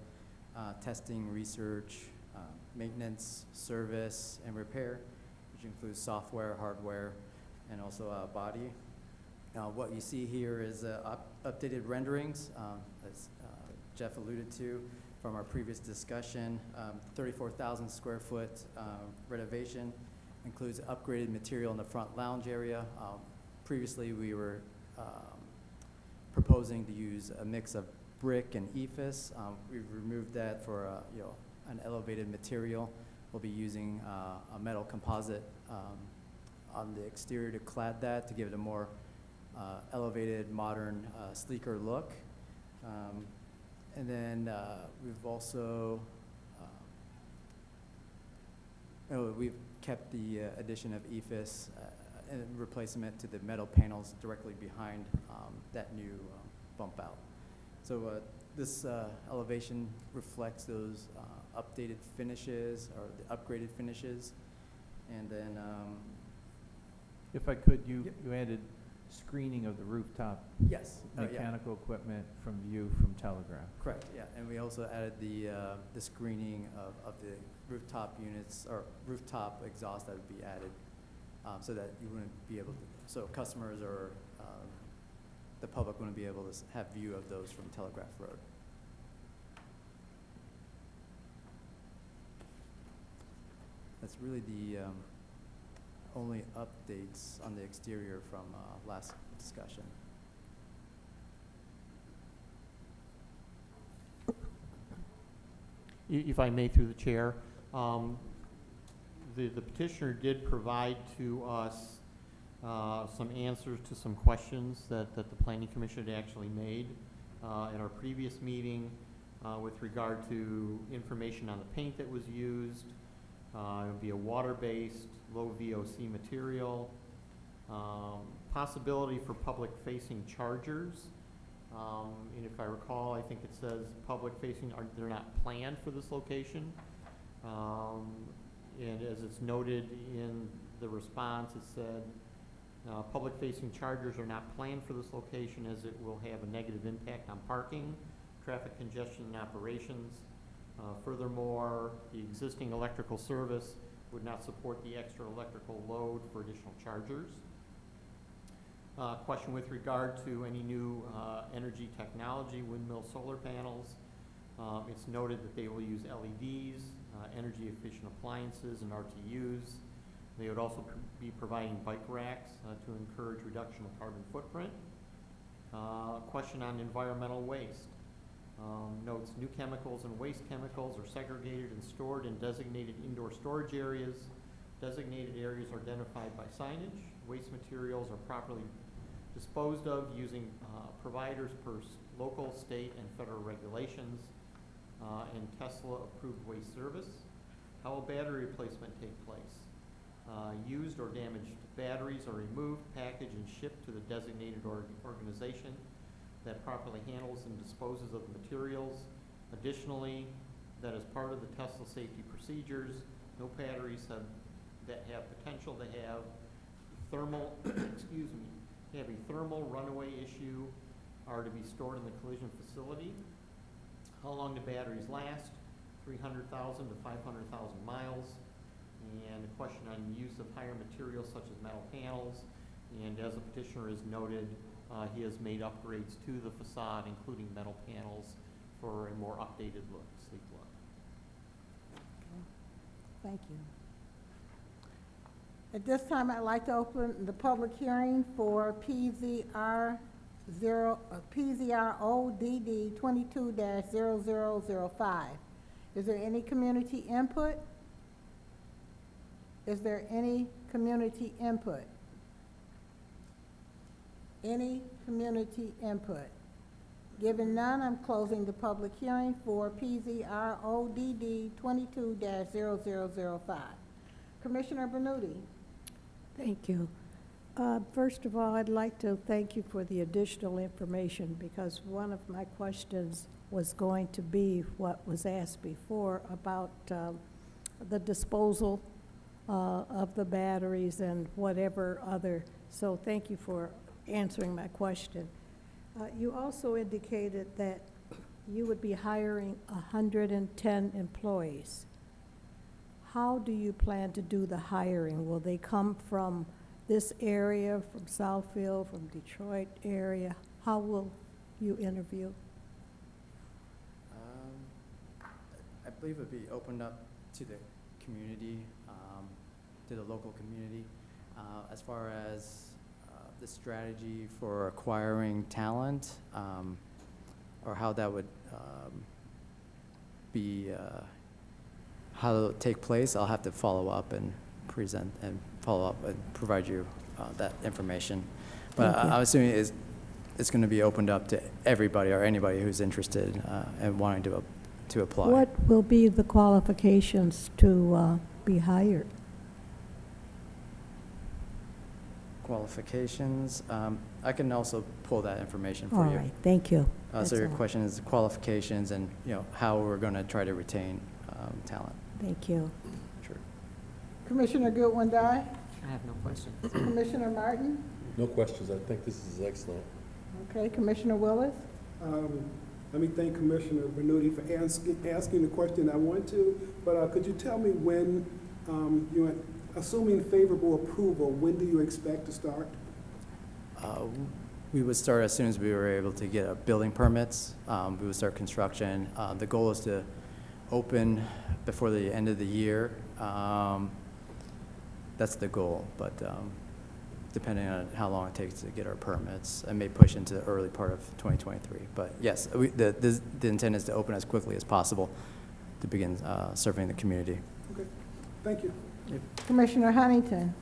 testing, research, maintenance, service, and repair, which includes software, hardware, and also body. What you see here is updated renderings, as Jeff alluded to from our previous discussion. 34,000 square foot renovation includes upgraded material in the front lounge area. Previously, we were proposing to use a mix of brick and EFIS. We've removed that for an elevated material. We'll be using a metal composite on the exterior to clad that to give it a more elevated, modern, sleeker look. And then we've also we've kept the addition of EFIS and replacement to the metal panels directly behind that new bump out. So this elevation reflects those updated finishes or the upgraded finishes. And then If I could, you added screening of the rooftop yes, yeah. mechanical equipment from view from Telegraph. Correct, yeah, and we also added the screening of the rooftop units or rooftop exhaust that would be added, so that you wouldn't be able to, so customers or the public wouldn't be able to have view of those from Telegraph Road. That's really the only updates on the exterior from last discussion. If I may, through the chair, the petitioner did provide to us some answers to some questions that the Planning Commission had actually made in our previous meeting with regard to information on the paint that was used. It would be a water-based, low VOC material, possibility for public-facing chargers. And if I recall, I think it says public-facing, they're not planned for this location. And as it's noted in the response, it said, public-facing chargers are not planned for this location as it will have a negative impact on parking, traffic congestion, and operations. Furthermore, the existing electrical service would not support the extra electrical load for additional chargers. Question with regard to any new energy technology, windmill solar panels. It's noted that they will use LEDs, energy efficient appliances, and RTUs. They would also be providing bike racks to encourage reduction of carbon footprint. Question on environmental waste. Notes new chemicals and waste chemicals are segregated and stored in designated indoor storage areas. Designated areas are identified by signage. Waste materials are properly disposed of using providers per local, state, and federal regulations. and Tesla-approved waste service. How will battery replacement take place? Used or damaged batteries are removed, packaged, and shipped to the designated organization that properly handles and disposes of the materials. Additionally, that as part of the Tesla safety procedures, no batteries that have potential to have thermal, excuse me, have a thermal runaway issue are to be stored in the collision facility. How long do batteries last? 300,000 to 500,000 miles. And a question on use of higher materials such as metal panels. And as the petitioner has noted, he has made upgrades to the facade, including metal panels, for a more updated look, sleek look. Thank you. At this time, I'd like to open the public hearing for PZR PZR-ODD 22-0005. Is there any community input? Is there any community input? Any community input? Given none, I'm closing the public hearing for PZR-ODD 22-0005. Commissioner Bernuti. Thank you. First of all, I'd like to thank you for the additional information, because one of my questions was going to be what was asked before about the disposal of the batteries and whatever other. So thank you for answering my question. You also indicated that you would be hiring 110 employees. How do you plan to do the hiring? Will they come from this area, from Southfield, from Detroit area? How will you interview? I believe it would be opened up to the community, to the local community. As far as the strategy for acquiring talent, or how that would be, how it would take place, I'll have to follow up and present and follow up and provide you that information. But I'm assuming it's going to be opened up to everybody or anybody who's interested and wanting to apply. What will be the qualifications to be hired? Qualifications, I can also pull that information All for you. right, thank you. So your That's all. question is qualifications and, how we're going to try to retain talent. Thank you. Sure. Commissioner Goodwin-Dye. I have no questions. Commissioner Martin. No questions. I think this is excellent. Okay, Commissioner Willis. Let me thank Commissioner Bernuti for asking the question I want to, but could you tell me when, assuming favorable approval, when do you expect to start? We would start as soon as we were able to get building permits. We would start construction. The goal is to open before the end of the year. That's the goal, but depending on how long it takes to get our permits, it may push into the early part of 2023. But yes, the intent is to open as quickly as possible to begin serving the community. Okay, thank you. Commissioner Huntington.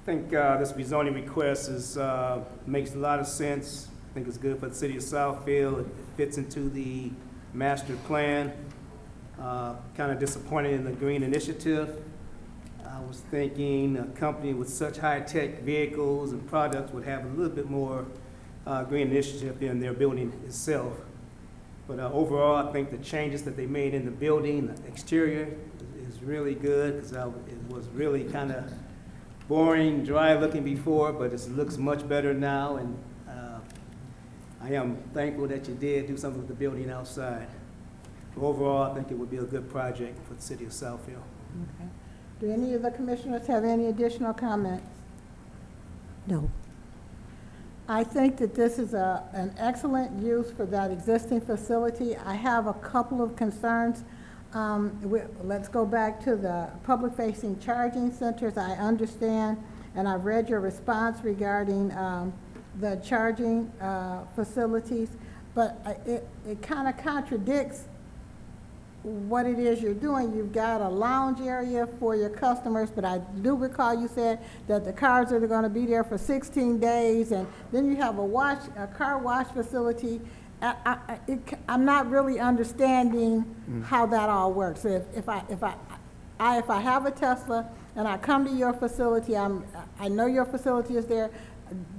I think this rezoning request makes a lot of sense. I think it's good for the city of Southfield. It fits into the master plan. Kind of disappointed in the green initiative. I was thinking a company with such high-tech vehicles and products would have a little bit more green initiative in their building itself. But overall, I think the changes that they made in the building, the exterior, is really good, because it was really kind of boring, dry looking before, but it looks much better now, and I am thankful that you did do something with the building outside. But overall, I think it would be a good project for the city of Southfield. Okay. Do any of the commissioners have any additional comments? No. I think that this is an excellent use for that existing facility. I have a couple of concerns. Let's go back to the public-facing charging centers. I understand, and I've read your response regarding the charging facilities, but it kind of contradicts what it is you're doing. You've got a lounge area for your customers, but I do recall you said that the cars are going to be there for 16 days, and then you have a car wash facility, I'm not really understanding how that all works. If I have a Tesla and I come to your facility, I know your facility is there,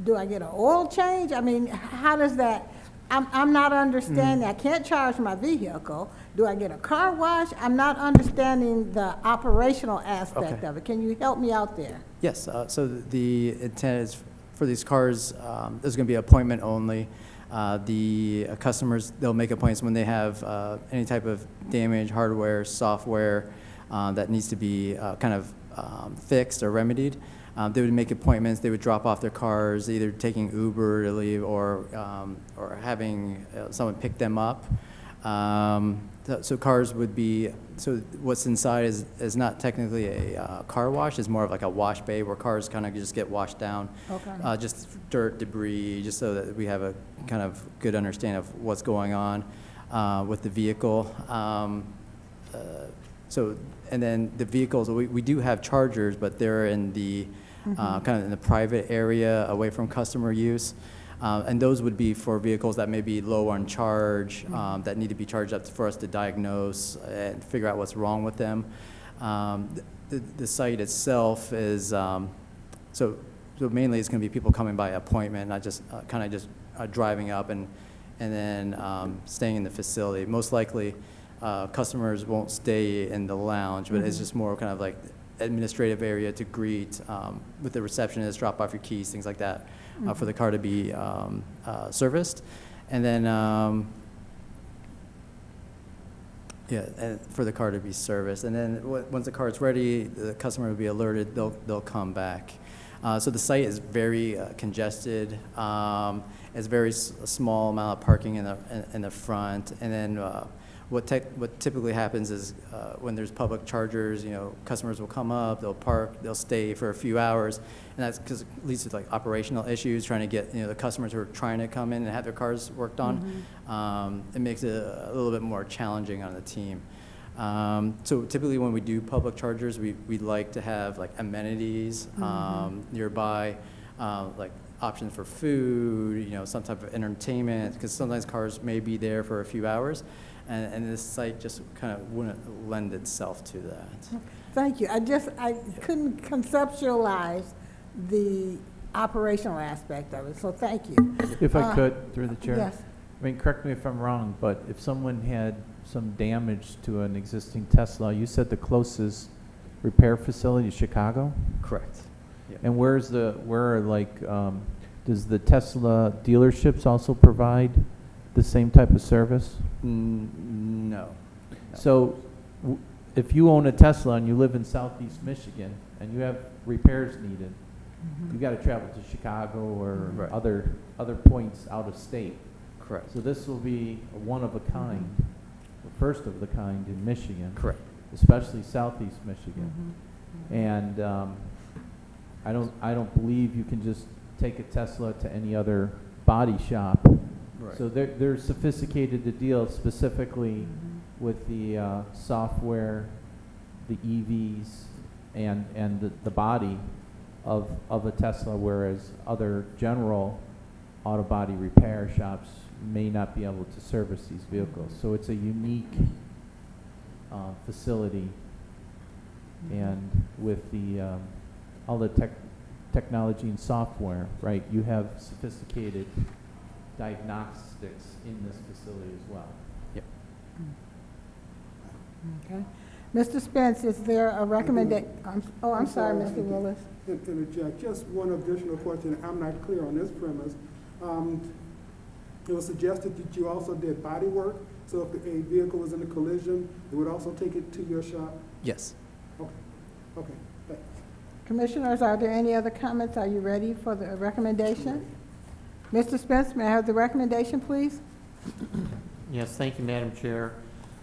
do I get an oil change? I mean, how does that, I'm not understanding. I can't charge my vehicle. Do I get a car wash? I'm not understanding the operational aspect Okay. of it. Can you help me out there? Yes, so the intent is for these cars, there's going to be appointment only. The customers, they'll make appointments when they have any type of damage, hardware, software that needs to be kind of fixed or remedied. They would make appointments. They would drop off their cars, either taking Uber to leave or having someone pick them up. So cars would be, so what's inside is not technically a car wash. It's more of like a wash bay where cars kind of just get washed down. Okay. Just dirt, debris, just so that we have a kind of good understanding of what's going on with the vehicle. So, and then the vehicles, we do have chargers, but they're in the kind of in the private area away from customer use. And those would be for vehicles that may be low on charge, that need to be charged up for us to diagnose and figure out what's wrong with them. The site itself is, so mainly it's going to be people coming by appointment, not just kind of just driving up and then staying in the facility. Most likely, customers won't stay in the lounge, but it's just more kind of like administrative area to greet with the receptionist, drop off your keys, things like that, for the car to be serviced. And then, and for the car to be serviced. And then once the car is ready, the customer will be alerted, they'll come back. So the site is very congested. It's very small amount of parking in the front. And then what typically happens is when there's public chargers, customers will come up, they'll park, they'll stay for a few hours, and that's because it leads to like operational issues, trying to get the customers who are trying to come in and have their cars worked on. It makes it a little bit more challenging on the team. So typically when we do public chargers, we like to have like amenities nearby, like options for food, some type of entertainment, because sometimes cars may be there for a few hours. And this site just kind of wouldn't lend itself to that. Thank you. I couldn't conceptualize the operational aspect of it, so thank you. If I could, through the chair. Yes. I mean, correct me if I'm wrong, but if someone had some damage to an existing Tesla, you said the closest repair facility is Chicago? Correct. Yep. And does the Tesla dealerships also provide the same type of service? No. So if you own a Tesla and you live in Southeast Michigan and you have repairs needed, you got to travel to Chicago or other points out of state. Correct. So this will be a one of a kind, the first of the kind in Michigan. Correct. Especially Southeast Michigan. And I don't believe you can just take a Tesla to any other body shop. Right. So they're sophisticated to deal specifically with the software, the EVs, and the body of a Tesla, whereas other general auto body repair shops may not be able to service these vehicles. So it's a unique facility, and with the all the technology and software, right? You have sophisticated diagnostics in this facility as well. Yep. Okay. Mr. Spence, is there a recommendation? I'm sorry, Mr. Willis. Interject, just one additional question. I'm not clear on this premise. It was suggested that you also did body work, so if a vehicle was in a collision, it would also take it to your shop? Yes. Okay, thanks. Commissioners, are there any other comments? Are you ready for the recommendation? Mr. Spence, may I have the recommendation, please? Yes, thank you, Madam Chair.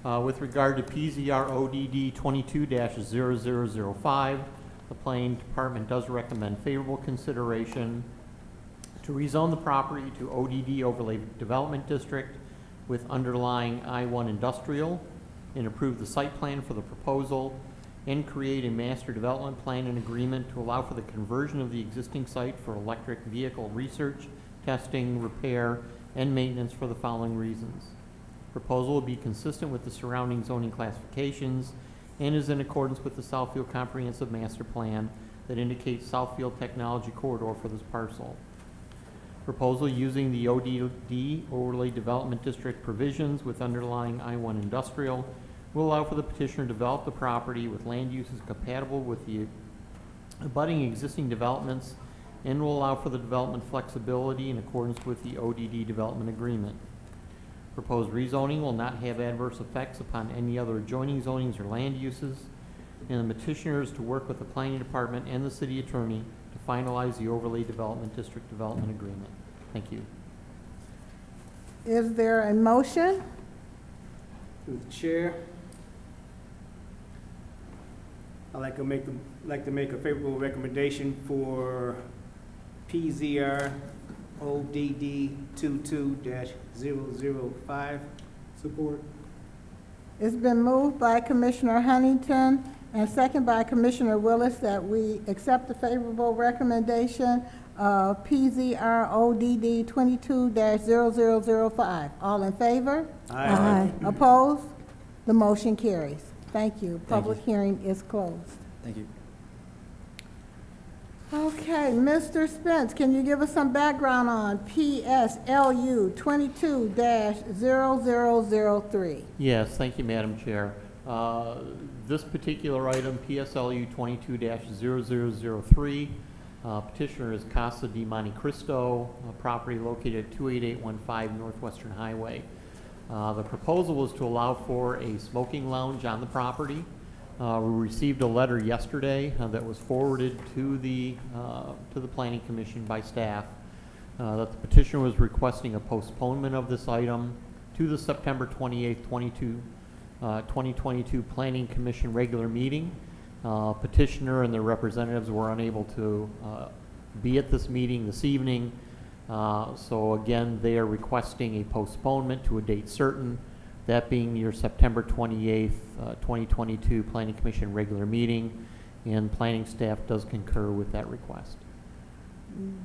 With regard to PZR ODD 22-0005, the Planning Department does recommend favorable consideration to rezone the property to ODD Overlay Development District with underlying I-1 Industrial, and approve the site plan for the proposal, and create a master development plan and agreement to allow for the conversion of the existing site for electric vehicle research, testing, repair, and maintenance for the following reasons. Proposal will be consistent with the surrounding zoning classifications and is in accordance with the Southfield Comprehensive Master Plan that indicates Southfield Technology Corridor for this parcel. Proposal using the ODD, Overlay Development District provisions with underlying I-1 industrial, will allow for the petitioner to develop the property with land uses compatible with the abutting existing developments and will allow for the development flexibility in accordance with the ODD development agreement. Proposed rezoning will not have adverse effects upon any other adjoining zonings or land uses, and the petitioner is to work with the planning department and the city attorney to finalize the overlay development district development agreement. Thank you. Is there a motion? Through the chair, I'd like to make a favorable recommendation for PZR ODD 22-005. Support. It's been moved by Commissioner Huntington and second by Commissioner Willis that we accept the favorable recommendation of PZR ODD 22-0005. All in favor? Aye. Opposed? The motion carries. Thank you. Thank Public you. hearing is closed. Thank you. Okay, Mr. Spence, can you give us some background on PSLU 22-0003? Yes, thank you, Madam Chair. This particular item, PSLU 22-0003, petitioner is Casa di Monte Cristo, a property located at 28815 Northwestern Highway. The proposal was to allow for a smoking lounge on the property. We received a letter yesterday that was forwarded to the Planning Commission by staff that the petitioner was requesting a postponement of this item to the September 28th, 2022 Planning Commission regular meeting. Petitioner and their representatives were unable to be at this meeting this evening. So again, they are requesting a postponement to a date certain, that being your September 28th, 2022 Planning Commission regular meeting, and planning staff does concur with that request.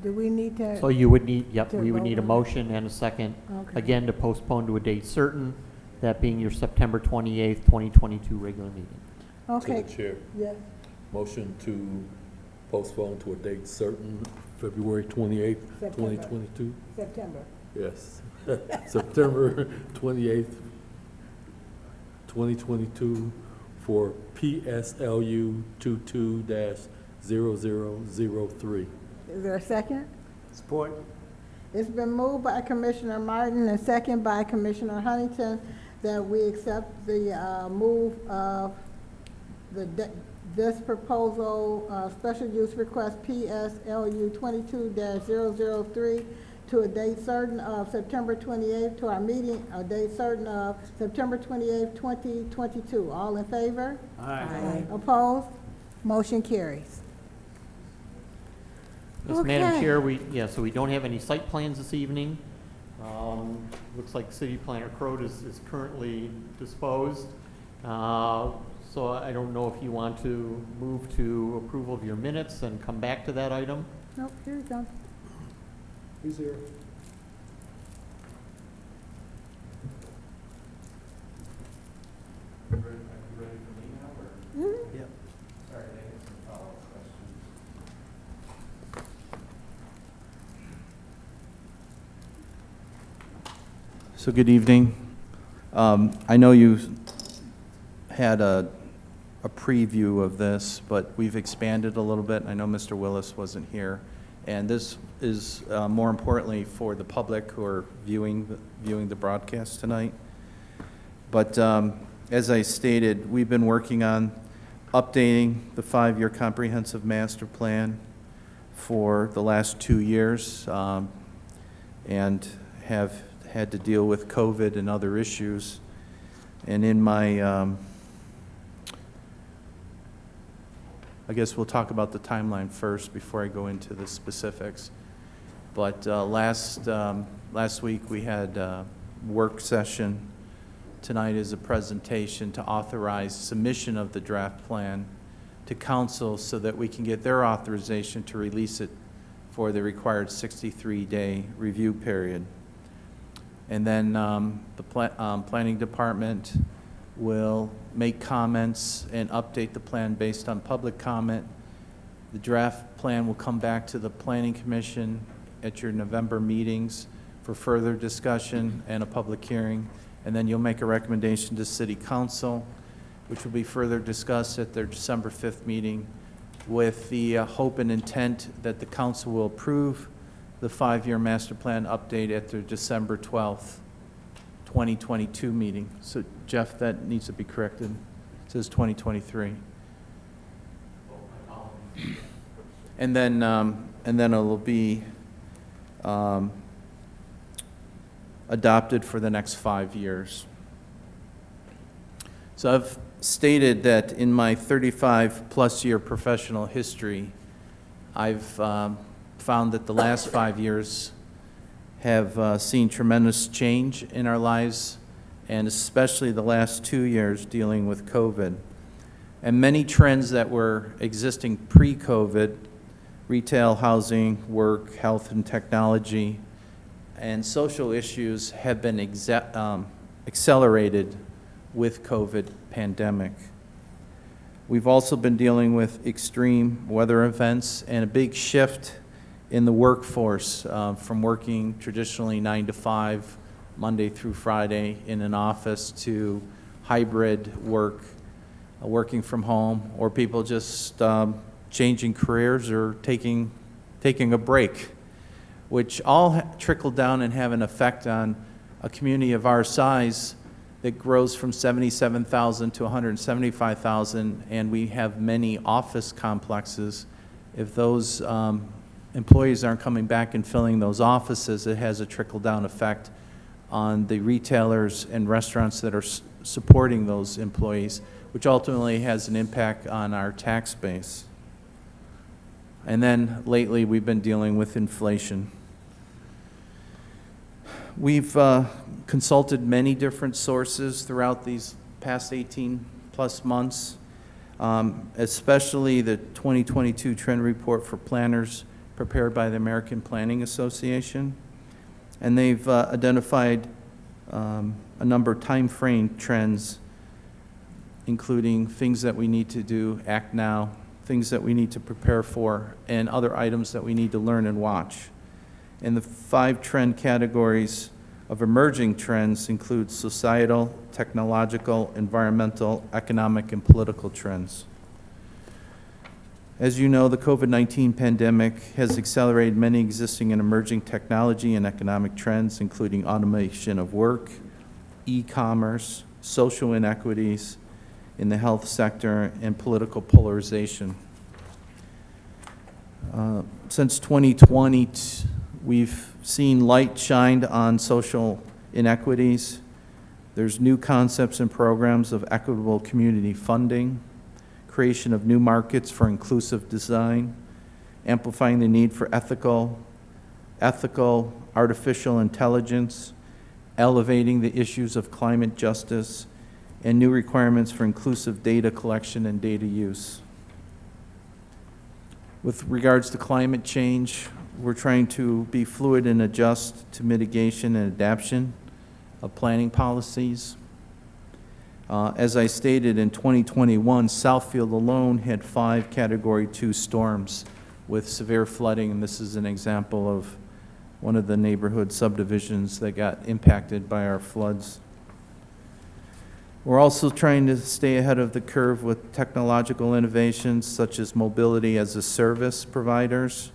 Do we need to? So you would need, to we would need a vote on motion and a second, Okay. again, to postpone to a date certain, that being your September 28th, 2022 regular meeting. Okay, To the chair, yes. motion to postpone to a date certain, February 28th, September. 2022? September. Yes. September 28th, 2022 for PSLU 22-0003. Is there a second? Support. It's been moved by Commissioner Martin and second by Commissioner Huntington that we accept the move of this proposal, special use request PSLU 22-003 to a date certain of September 28th, to our meeting, a date certain of September 28th, 2022. All in favor? Aye. Opposed? Motion carries. Yes, Madam Okay. Chair, so we don't have any site plans this evening. Looks like City Planner Crowe is currently disposed. So I don't know if you want to move to approval of your minutes and come back to that item. Nope, here you go. He's here. Mhm. Yep. Sorry, I have some follow-up questions. So good evening. I know you had a preview of this, but we've expanded a little bit. I know Mr. Willis wasn't here. And this is more importantly for the public who are viewing the broadcast tonight. But as I stated, we've been working on updating the 5-year comprehensive master plan for the last 2 years and have had to deal with COVID and other issues. And in my, I guess we'll talk about the timeline first before I go into the specifics. But last week we had a work session. Tonight is a presentation to authorize submission of the draft plan to council so that we can get their authorization to release it for the required 63-day review period. And then the planning department will make comments and update the plan based on public comment. The draft plan will come back to the planning commission at your November meetings for further discussion and a public hearing. And then you'll make a recommendation to city council, which will be further discussed at their December 5th meeting, with the hope and intent that the council will approve the 5-year master plan update at their December 12th, 2022 meeting. So Jeff, that needs to be corrected. It says 2023. And then it'll be adopted for the next 5 years. So I've stated that in my 35-plus year professional history, I've found that the last 5 years have seen tremendous change in our lives, and especially the last 2 years dealing with COVID. And many trends that were existing pre-COVID, retail, housing, work, health and technology, and social issues have been accelerated with COVID pandemic. We've also been dealing with extreme weather events and a big shift in the workforce from working traditionally 9 to 5, Monday through Friday in an office, to hybrid work, working from home, or people just changing careers or taking a break, which all trickle down and have an effect on a community of our size that grows from 77,000 to 175,000, and we have many office complexes. If those employees aren't coming back and filling those offices, it has a trickle-down effect on the retailers and restaurants that are supporting those employees, which ultimately has an impact on our tax base. And then lately, we've been dealing with inflation. We've consulted many different sources throughout these past 18-plus months, especially the 2022 Trend Report for Planners prepared by the American Planning Association. And they've identified a number of time frame trends, including things that we need to do, act now, things that we need to prepare for, and other items that we need to learn and watch. And the 5 trend categories of emerging trends include societal, technological, environmental, economic, and political trends. As you know, the COVID-19 pandemic has accelerated many existing and emerging technology and economic trends, including automation of work, e-commerce, social inequities in the health sector, and political polarization. Since 2020, we've seen light shined on social inequities. There's new concepts and programs of equitable community funding, creation of new markets for inclusive design, amplifying the need for ethical artificial intelligence, elevating the issues of climate justice, and new requirements for inclusive data collection and data use. With regards to climate change, we're trying to be fluid and adjust to mitigation and adaptation of planning policies. As I stated, in 2021, Southfield alone had 5 Category 2 storms with severe flooding, and this is an example of one of the neighborhood subdivisions that got impacted by our floods. We're also trying to stay ahead of the curve with technological innovations such as mobility as a service providers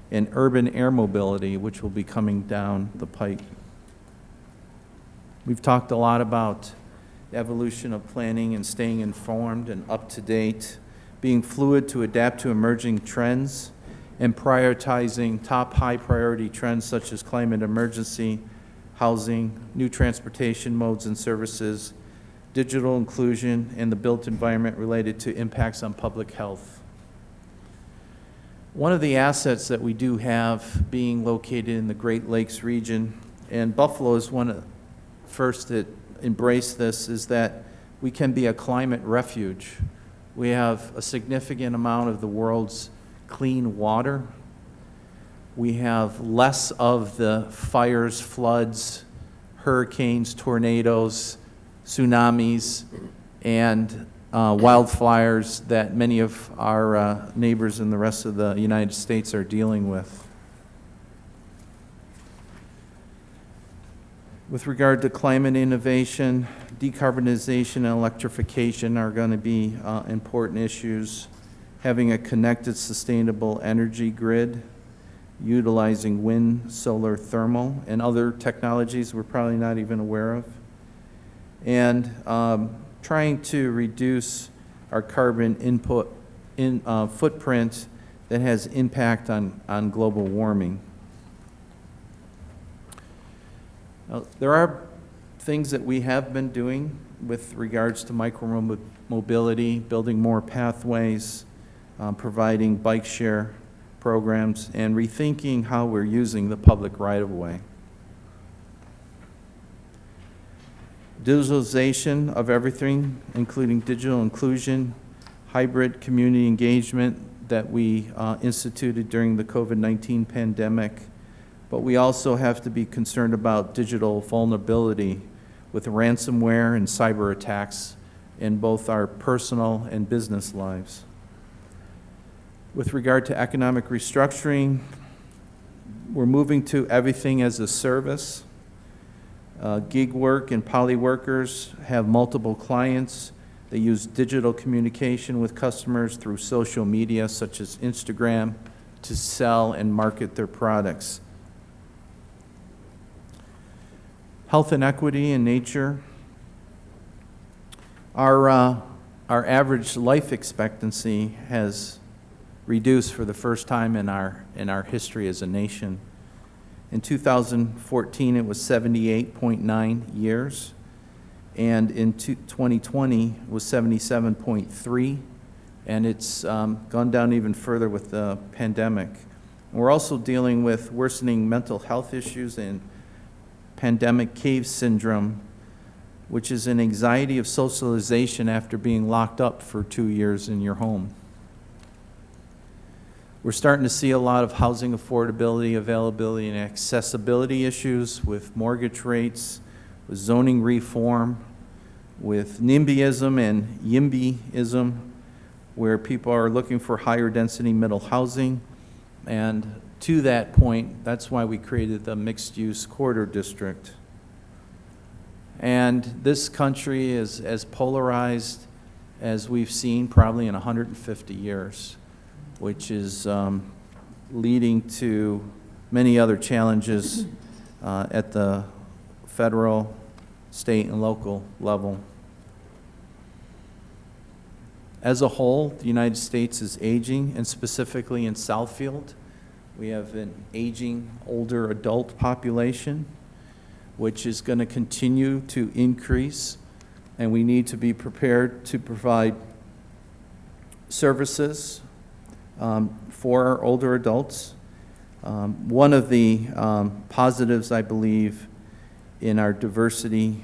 and urban air mobility, which will be coming down the pike. We've talked a lot about the evolution of planning and staying informed and up to date, being fluid to adapt to emerging trends, and prioritizing top high priority trends such as climate emergency, housing, new transportation modes and services, digital inclusion, and the built environment related to impacts on public health. One of the assets that we do have being located in the Great Lakes region, and Buffalo is one of the first that embraced this, is that we can be a climate refuge. We have a significant amount of the world's clean water. We have less of the fires, floods, hurricanes, tornadoes, tsunamis, and wildfires that many of our neighbors in the rest of the United States are dealing with. With regard to climate innovation, decarbonization and electrification are going to be important issues. Having a connected, sustainable energy grid, utilizing wind, solar, thermal, and other technologies we're probably not even aware of. And trying to reduce our carbon footprint that has impact on global warming. There are things that we have been doing with regards to micro-mobility, building more pathways, providing bike share programs, and rethinking how we're using the public right-of-way. Digitalization of everything, including digital inclusion, hybrid community engagement that we instituted during the COVID-19 pandemic. But we also have to be concerned about digital vulnerability with ransomware and cyber attacks in both our personal and business lives. With regard to economic restructuring, we're moving to everything as a service. Gig work and poly workers have multiple clients. They use digital communication with customers through social media such as Instagram to sell and market their products. Health and equity in nature. Our average life expectancy has reduced for the first time in our history as a nation. In 2014, it was 78.9 years, and in 2020 was 77.3, and it's gone down even further with the pandemic. We're also dealing with worsening mental health issues and pandemic cave syndrome, which is an anxiety of socialization after being locked up for 2 years in your home. We're starting to see a lot of housing affordability, availability, and accessibility issues with mortgage rates, with zoning reform, with NIMBYism and YIMBYism, where people are looking for higher density middle housing. And to that point, that's why we created the mixed-use corridor district. And this country is as polarized as we've seen probably in 150 years, which is leading to many other challenges at the federal, state, and local level. As a whole, the United States is aging, and specifically in Southfield, we have an aging older adult population, which is going to continue to increase, and we need to be prepared to provide services for our older adults. One of the positives, I believe, in our diversity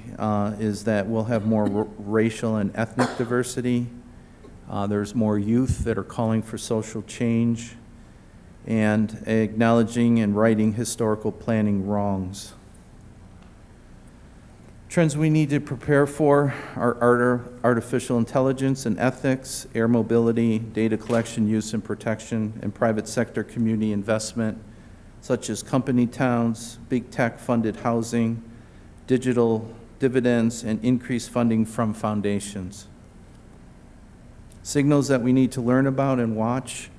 is that we'll have more racial and ethnic diversity. There's more youth that are calling for social change and acknowledging and righting historical planning wrongs. Trends we need to prepare for are artificial intelligence and ethics, air mobility, data collection, use, and protection, and private sector community investment, such as company towns, big tech-funded housing, digital dividends, and increased funding from foundations. Signals that we need to learn about and watch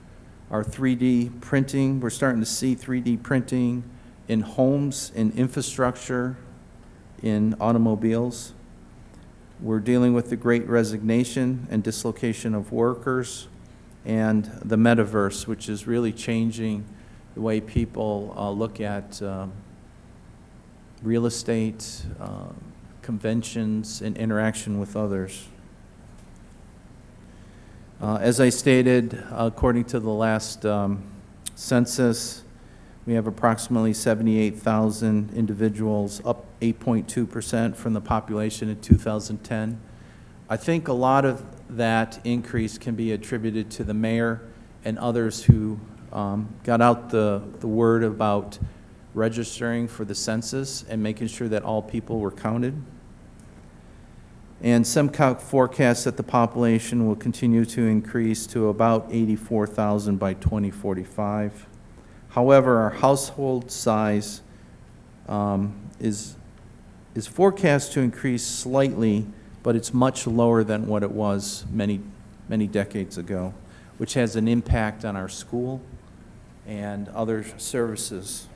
are 3D printing. We're starting to see 3D printing in homes, in infrastructure, in automobiles. We're dealing with the great resignation and dislocation of workers, and the metaverse, which is really changing the way people look at real estate, conventions, and interaction with others. As I stated, according to the last census, we have approximately 78,000 individuals, up 8.2% from the population in 2010. I think a lot of that increase can be attributed to the mayor and others who got out the word about registering for the census and making sure that all people were counted. And SEMCOG forecasts that the population will continue to increase to about 84,000 by 2045. However, our household size is forecast to increase slightly, but it's much lower than what it was many decades ago, which has an impact on our school and other services.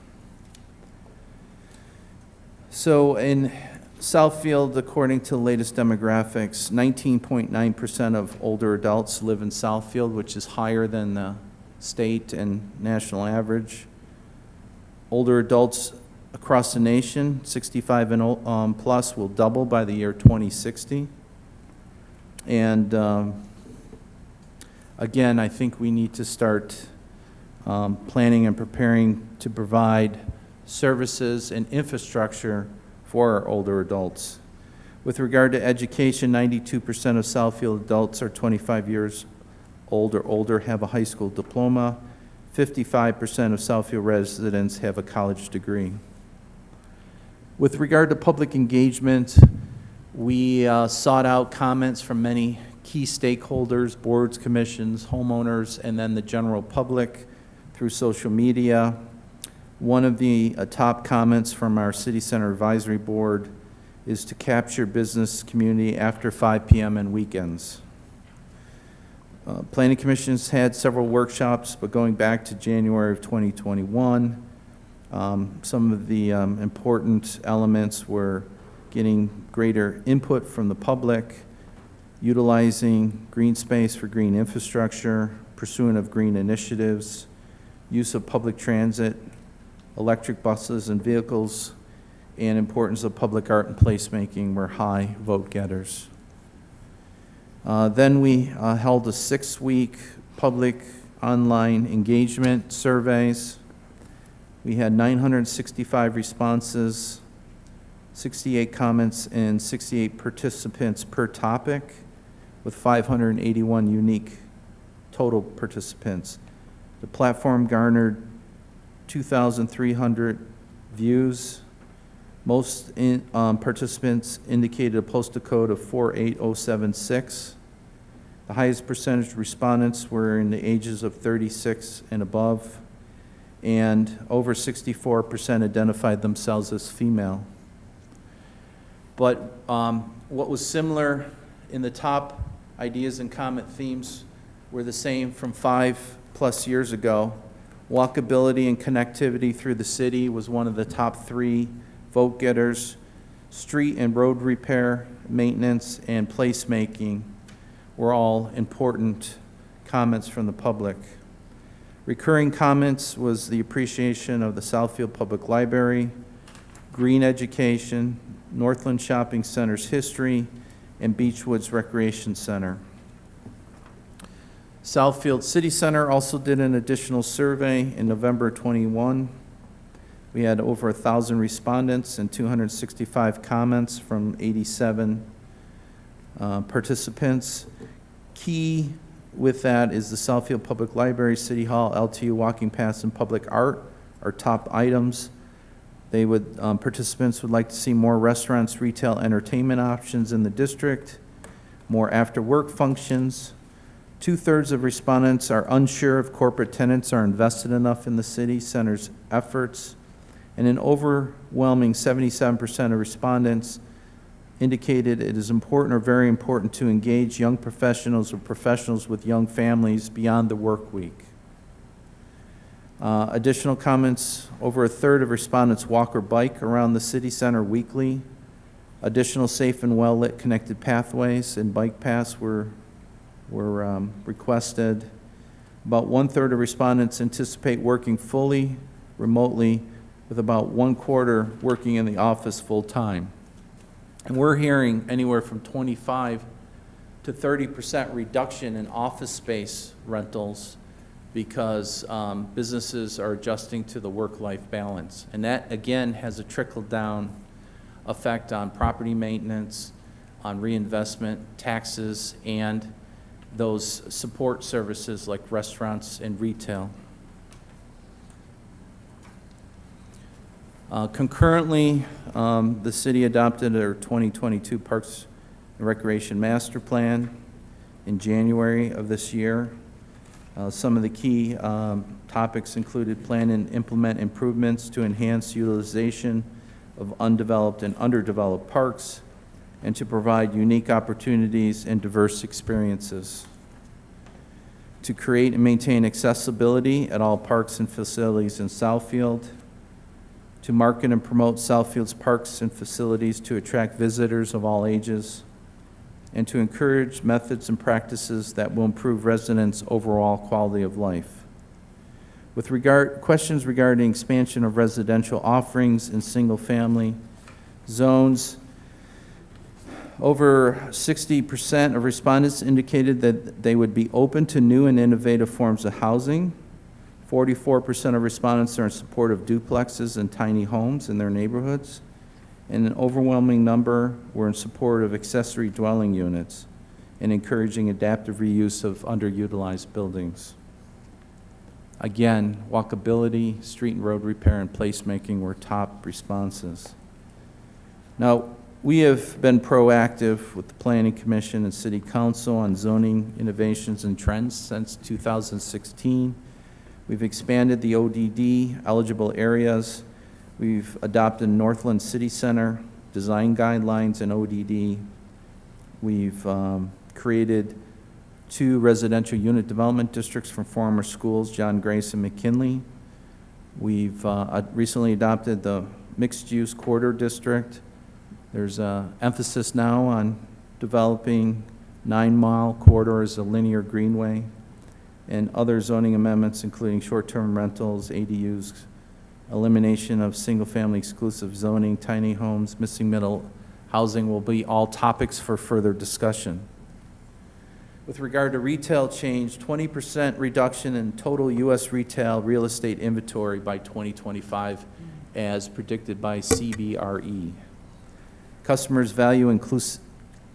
So in Southfield, according to the latest demographics, 19.9% of older adults live in Southfield, which is higher than the state and national average. Older adults across the nation, 65 and plus, will double by the year 2060. And again, I think we need to start planning and preparing to provide services and infrastructure for our older adults. With regard to education, 92% of Southfield adults are 25 years old or older, have a high school diploma. 55% of Southfield residents have a college degree. With regard to public engagement, we sought out comments from many key stakeholders, boards, commissions, homeowners, and then the general public through social media. One of the top comments from our City Center Advisory Board is to capture business community after 5 p.m. and weekends. Planning Commission's had several workshops, but going back to January of 2021, some of the important elements were getting greater input from the public, utilizing green space for green infrastructure, pursuit of green initiatives, use of public transit, electric buses and vehicles, and importance of public art and placemaking were high vote getters. Then we held a 6-week public online engagement surveys. We had 965 responses, 68 comments, and 68 participants per topic, with 581 unique total participants. The platform garnered 2,300 views. Most participants indicated a postal code of 48076. The highest percentage of respondents were in the ages of 36 and above, and over 64% identified themselves as female. But what was similar in the top ideas and comment themes were the same from 5+ years ago. Walkability and connectivity through the city was one of the top 3 vote getters. Street and road repair, maintenance, and placemaking were all important comments from the public. Recurring comments was the appreciation of the Southfield Public Library, green education, Northland Shopping Center's history, and Beechwoods Recreation Center. Southfield City Center also did an additional survey in November 21. We had over 1,000 respondents and 265 comments from 87 participants. Key with that is the Southfield Public Library, City Hall, LTU walking paths, and public art are top items. They would, participants would like to see more restaurants, retail, entertainment options in the district, more after-work functions. 2/3 of respondents are unsure if corporate tenants are invested enough in the city center's efforts, and an overwhelming 77% of respondents indicated it is important or very important to engage young professionals or professionals with young families beyond the work week. Additional comments, over 1/3 of respondents walk or bike around the city center weekly. Additional safe and well-lit connected pathways and bike paths were requested. About 1/3 of respondents anticipate working fully remotely, with about 1/4 working in the office full-time. And we're hearing anywhere from 25 to 30% reduction in office space rentals because businesses are adjusting to the work-life balance. And that, again, has a trickle-down effect on property maintenance, on reinvestment, taxes, and those support services like restaurants and retail. Concurrently, the city adopted their 2022 Parks and Recreation Master Plan in January of this year. Some of the key topics included plan and implement improvements to enhance utilization of undeveloped and underdeveloped parks, and to provide unique opportunities and diverse experiences. To create and maintain accessibility at all parks and facilities in Southfield. To market and promote Southfield's parks and facilities to attract visitors of all ages. And to encourage methods and practices that will improve residents' overall quality of life. With questions regarding expansion of residential offerings in single-family zones, over 60% of respondents indicated that they would be open to new and innovative forms of housing. 44% of respondents are in support of duplexes and tiny homes in their neighborhoods. And an overwhelming number were in support of accessory dwelling units and encouraging adaptive reuse of underutilized buildings. Again, walkability, street and road repair, and placemaking were top responses. Now, we have been proactive with the Planning Commission and City Council on zoning innovations and trends since 2016. We've expanded the ODD eligible areas. We've adopted Northland City Center design guidelines and ODD. We've created 2 residential unit development districts from former schools, John Grace and McKinley. We've recently adopted the mixed-use corridor district. There's an emphasis now on developing 9-mile corridor as a linear greenway, and other zoning amendments including short-term rentals, ADUs, elimination of single-family exclusive zoning, tiny homes, missing middle housing will be all topics for further discussion. With regard to retail change, 20% reduction in total U.S. retail real estate inventory by 2025 as predicted by CBRE. Customers value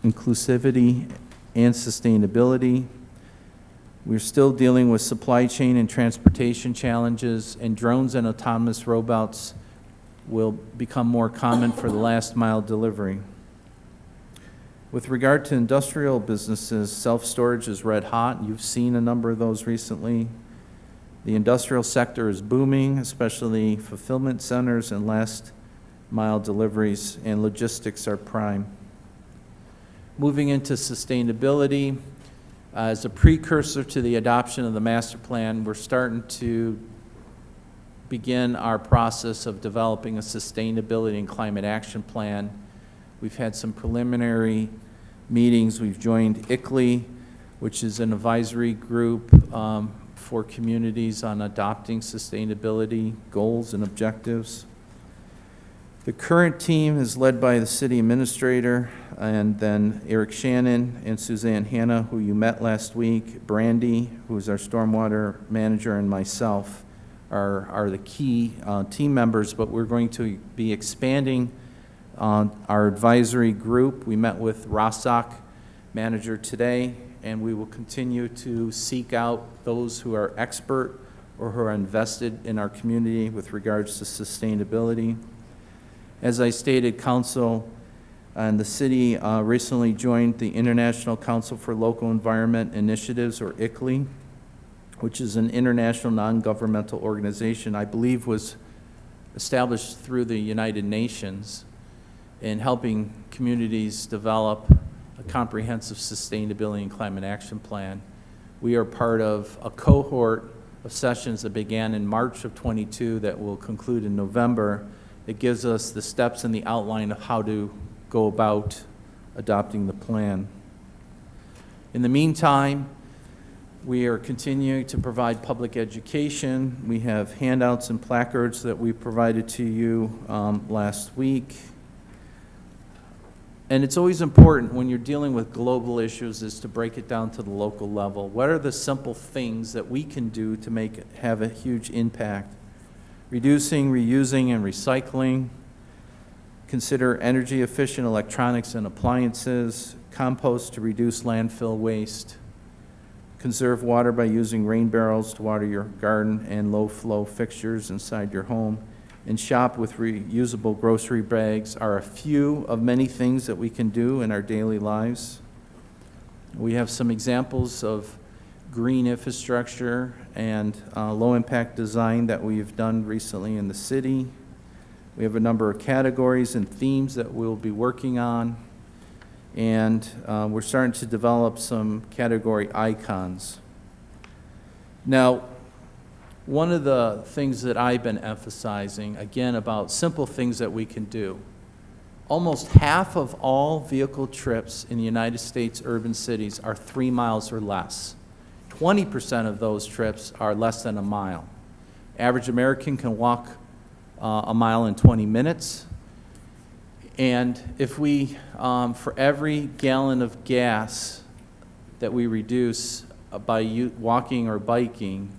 inclusivity and sustainability. We're still dealing with supply chain and transportation challenges, and drones and autonomous robots will become more common for the last mile delivery. With regard to industrial businesses, self-storage is red hot. You've seen a number of those recently. The industrial sector is booming, especially fulfillment centers and last mile deliveries, and logistics are prime. Moving into sustainability, as a precursor to the adoption of the master plan, we're starting to begin our process of developing a sustainability and climate action plan. We've had some preliminary meetings. We've joined ICLEI, which is an advisory group for communities on adopting sustainability goals and objectives. The current team is led by the city administrator, and then Eric Shannon and Suzanne Hanna, who you met last week, Brandy, who is our stormwater manager, and myself are the key team members, but we're going to be expanding our advisory group. We met with Rossock manager today, and we will continue to seek out those who are expert or who are invested in our community with regards to sustainability. As I stated, Council and the city recently joined the International Council for Local Environment Initiatives, or ICLEI, which is an international non-governmental organization I believe was established through the United Nations in helping communities develop a comprehensive sustainability and climate action plan. We are part of a cohort of sessions that began in March of 22 that will conclude in November. It gives us the steps and the outline of how to go about adopting the plan. In the meantime, we are continuing to provide public education. We have handouts and placards that we provided to you last week. And it's always important when you're dealing with global issues is to break it down to the local level. What are the simple things that we can do to have a huge impact? Reducing, reusing, and recycling. Consider energy efficient electronics and appliances. Compost to reduce landfill waste. Conserve water by using rain barrels to water your garden and low flow fixtures inside your home. and shop with reusable grocery bags are a few of many things that we can do in our daily lives. We have some examples of green infrastructure and low-impact design that we've done recently in the city. We have a number of categories and themes that we'll be working on, and we're starting to develop some category icons. Now, one of the things that I've been emphasizing, again, about simple things that we can do. Almost half of all vehicle trips in the United States urban cities are 3 miles or less. 20% of those trips are less than a mile. Average American can walk a mile in 20 minutes. And if we, for every gallon of gas that we reduce by walking or biking,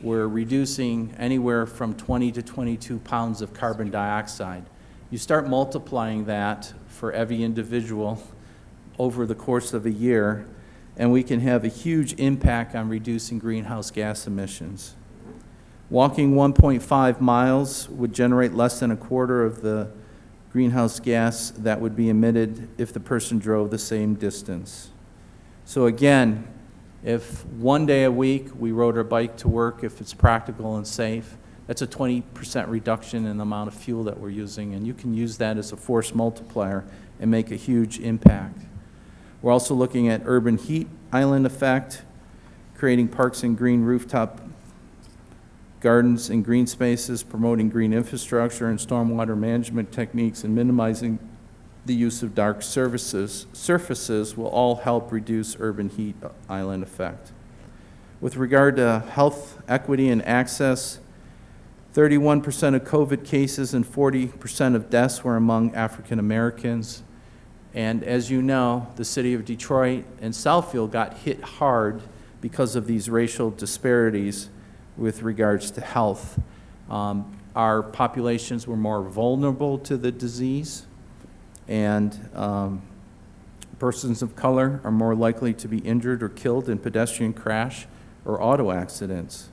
we're reducing anywhere from 20 to 22 pounds of carbon dioxide. You start multiplying that for every individual over the course of a year, and we can have a huge impact on reducing greenhouse gas emissions. Walking 1.5 miles would generate less than a quarter of the greenhouse gas that would be emitted if the person drove the same distance. So again, if one day a week we rode our bike to work, if it's practical and safe, that's a 20% reduction in the amount of fuel that we're using, and you can use that as a force multiplier and make a huge impact. We're also looking at urban heat island effect, creating parks and green rooftop gardens and green spaces, promoting green infrastructure and stormwater management techniques, and minimizing the use of dark surfaces will all help reduce urban heat island effect. With regard to health equity and access, 31% of COVID cases and 40% of deaths were among African Americans. And as you know, the city of Detroit and Southfield got hit hard because of these racial disparities with regards to health. Our populations were more vulnerable to the disease, and persons of color are more likely to be injured or killed in pedestrian crash or auto accidents.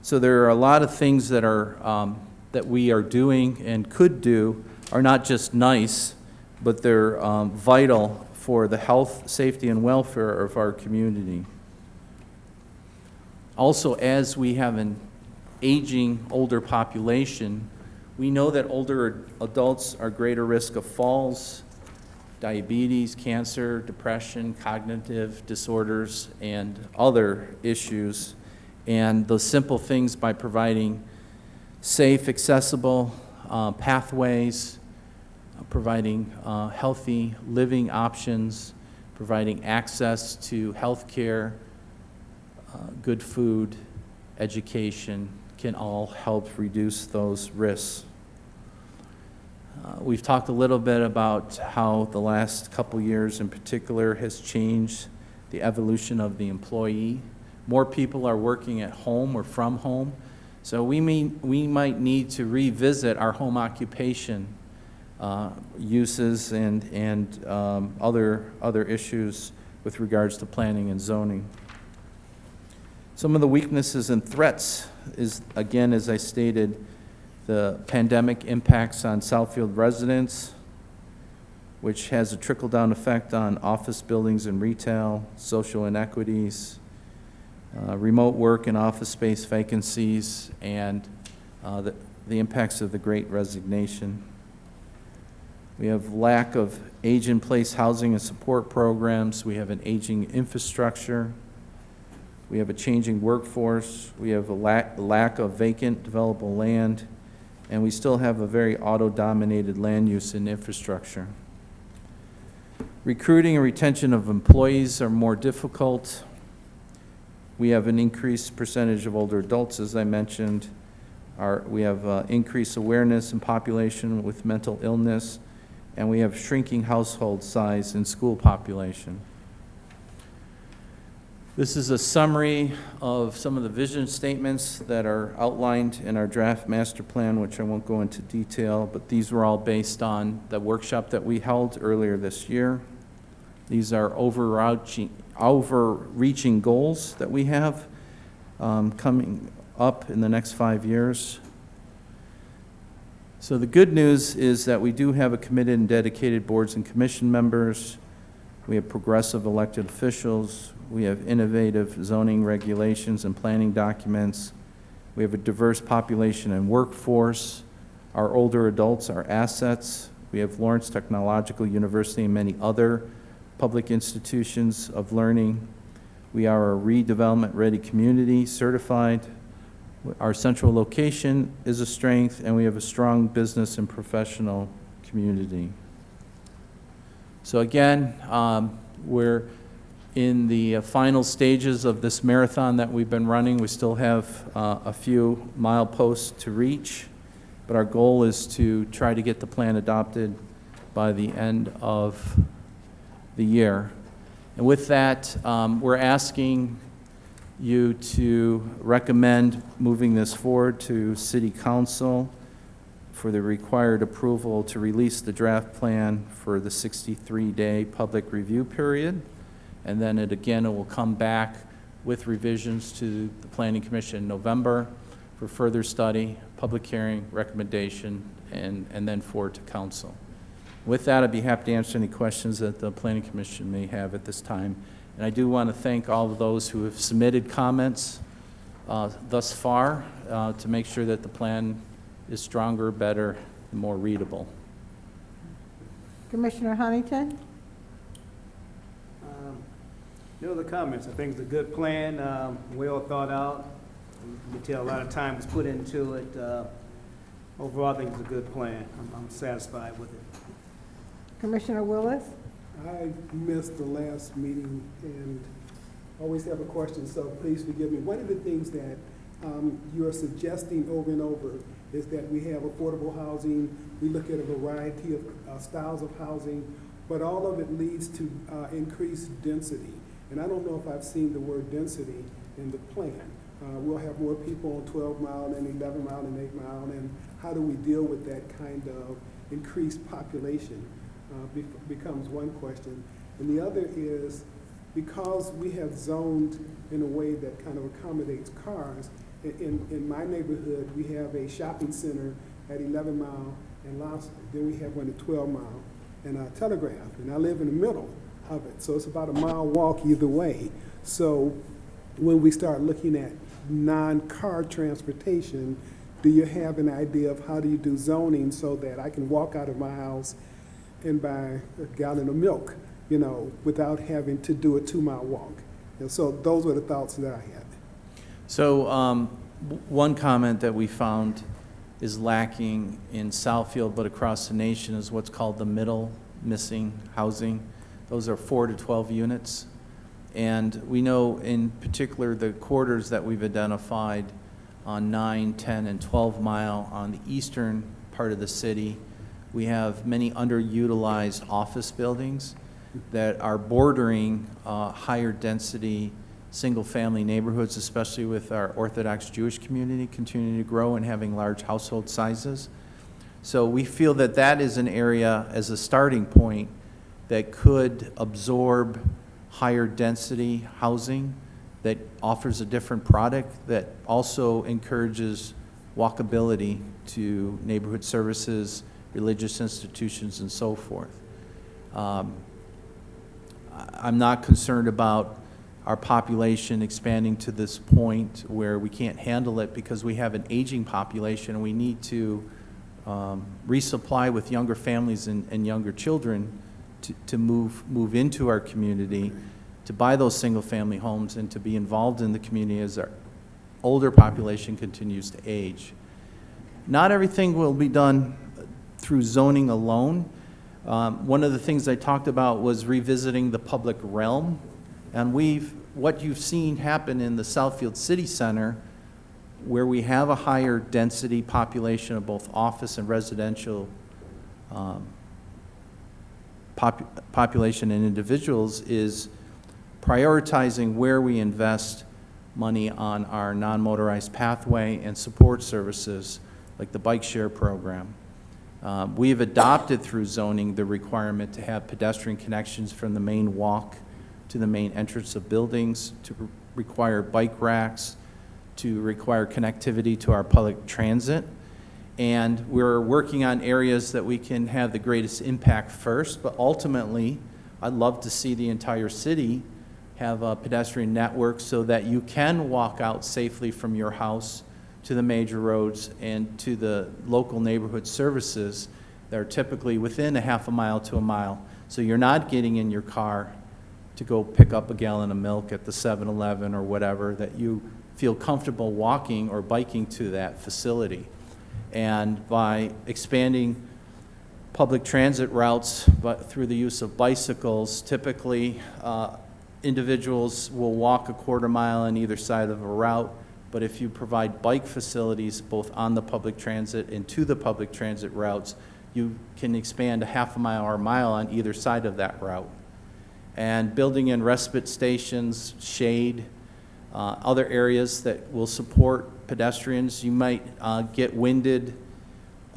So there are a lot of things that are that we are doing and could do are not just nice, but they're vital for the health, safety, and welfare of our community. Also, as we have an aging older population, we know that older adults are greater risk of falls, diabetes, cancer, depression, cognitive disorders, and other issues. And those simple things, by providing safe, accessible pathways, providing healthy living options, providing access to health care, good food, education, can all help reduce those risks. We've talked a little bit about how the last couple years in particular has changed the evolution of the employee. More people are working at home or from home, so we might need to revisit our home occupation uses and other issues with regards to planning and zoning. Some of the weaknesses and threats is, again, as I stated, the pandemic impacts on Southfield residents, which has a trickle-down effect on office buildings and retail, social inequities, remote work and office space vacancies, and the impacts of the Great Resignation. We have lack of age-in-place housing and support programs. We have an aging infrastructure. We have a changing workforce. We have a lack of vacant developable land. And we still have a very auto-dominated land use and infrastructure. Recruiting and retention of employees are more difficult. We have an increased percentage of older adults, as I mentioned. We have increased awareness in population with mental illness, and we have shrinking household size and school population. This is a summary of some of the vision statements that are outlined in our draft master plan, which I won't go into detail, but these were all based on the workshop that we held earlier this year. These are overreaching goals that we have coming up in the next 5 years. So the good news is that we do have a committed and dedicated boards and commission members. We have progressive elected officials. We have innovative zoning regulations and planning documents. We have a diverse population and workforce. Our older adults are assets. We have Lawrence Technological University and many other public institutions of learning. We are a redevelopment-ready community, certified. Our central location is a strength, and we have a strong business and professional community. So again, we're in the final stages of this marathon that we've been running. We still have a few mileposts to reach, but our goal is to try to get the plan adopted by the end of the year. And with that, we're asking you to recommend moving this forward to City Council for the required approval to release the draft plan for the 63-day public review period. And then it will come back with revisions to the Planning Commission in November for further study, public hearing, recommendation, and then forward to Council. With that, I'd be happy to answer any questions that the Planning Commission may have at this time. And I do want to thank all of those who have submitted comments thus far to make sure that the plan is stronger, better, and more readable. Commissioner Huntington? No other comments. I think it's a good plan, well thought out. You can tell a lot of time was put into it. Overall, I think it's a good plan. I'm satisfied with it. Commissioner Willis? I missed the last meeting and always have a question, so please forgive me. One of the things that you are suggesting over and over is that we have affordable housing. We look at a variety of styles of housing, but all of it leads to increased density. And I don't know if I've seen the word density in the plan. We'll have more people on 12 Mile and 11 Mile and 8 Mile, and how do we deal with that kind of increased population becomes one question. And the other is, because we have zoned in a way that kind of accommodates cars, in my neighborhood, we have a shopping center at 11 Mile and Lobster. Then we have one at 12 Mile and Telegraph, and I live in the middle of it. So it's about a mile walk either way. So when we start looking at non-car transportation, do you have an idea of how do you do zoning so that I can walk out of my house and buy a gallon of milk, you know, without having to do a 2-mile walk? And so those were the thoughts that I had. So one comment that we found is lacking in Southfield, but across the nation, is what's called the middle missing housing. Those are 4 to 12 units. And we know in particular the quarters that we've identified on 9, 10, and 12 Mile on the eastern part of the city, we have many underutilized office buildings that are bordering higher density single-family neighborhoods, especially with our Orthodox Jewish community continuing to grow and having large household sizes. So we feel that that is an area as a starting point that could absorb higher density housing that offers a different product that also encourages walkability to neighborhood services, religious institutions, and so forth. I'm not concerned about our population expanding to this point where we can't handle it, because we have an aging population and we need to resupply with younger families and younger children to move into our community, to buy those single-family homes, and to be involved in the community as our older population continues to age. Not everything will be done through zoning alone. One of the things I talked about was revisiting the public realm, and what you've seen happen in the Southfield City Center, where we have a higher density population of both office and residential population and individuals, is prioritizing where we invest money on our non-motorized pathway and support services like the bike share program. We have adopted through zoning the requirement to have pedestrian connections from the main walk to the main entrance of buildings, to require bike racks, to require connectivity to our public transit. And we're working on areas that we can have the greatest impact first, but ultimately, I'd love to see the entire city have a pedestrian network so that you can walk out safely from your house to the major roads and to the local neighborhood services that are typically within a half a mile to a mile. So you're not getting in your car to go pick up a gallon of milk at the 7-Eleven or whatever, that you feel comfortable walking or biking to that facility. And by expanding public transit routes but through the use of bicycles, typically individuals will walk a quarter mile on either side of a route, but if you provide bike facilities both on the public transit and to the public transit routes, you can expand a half a mile or a mile on either side of that route. And building in respite stations, shade, other areas that will support pedestrians. You might get winded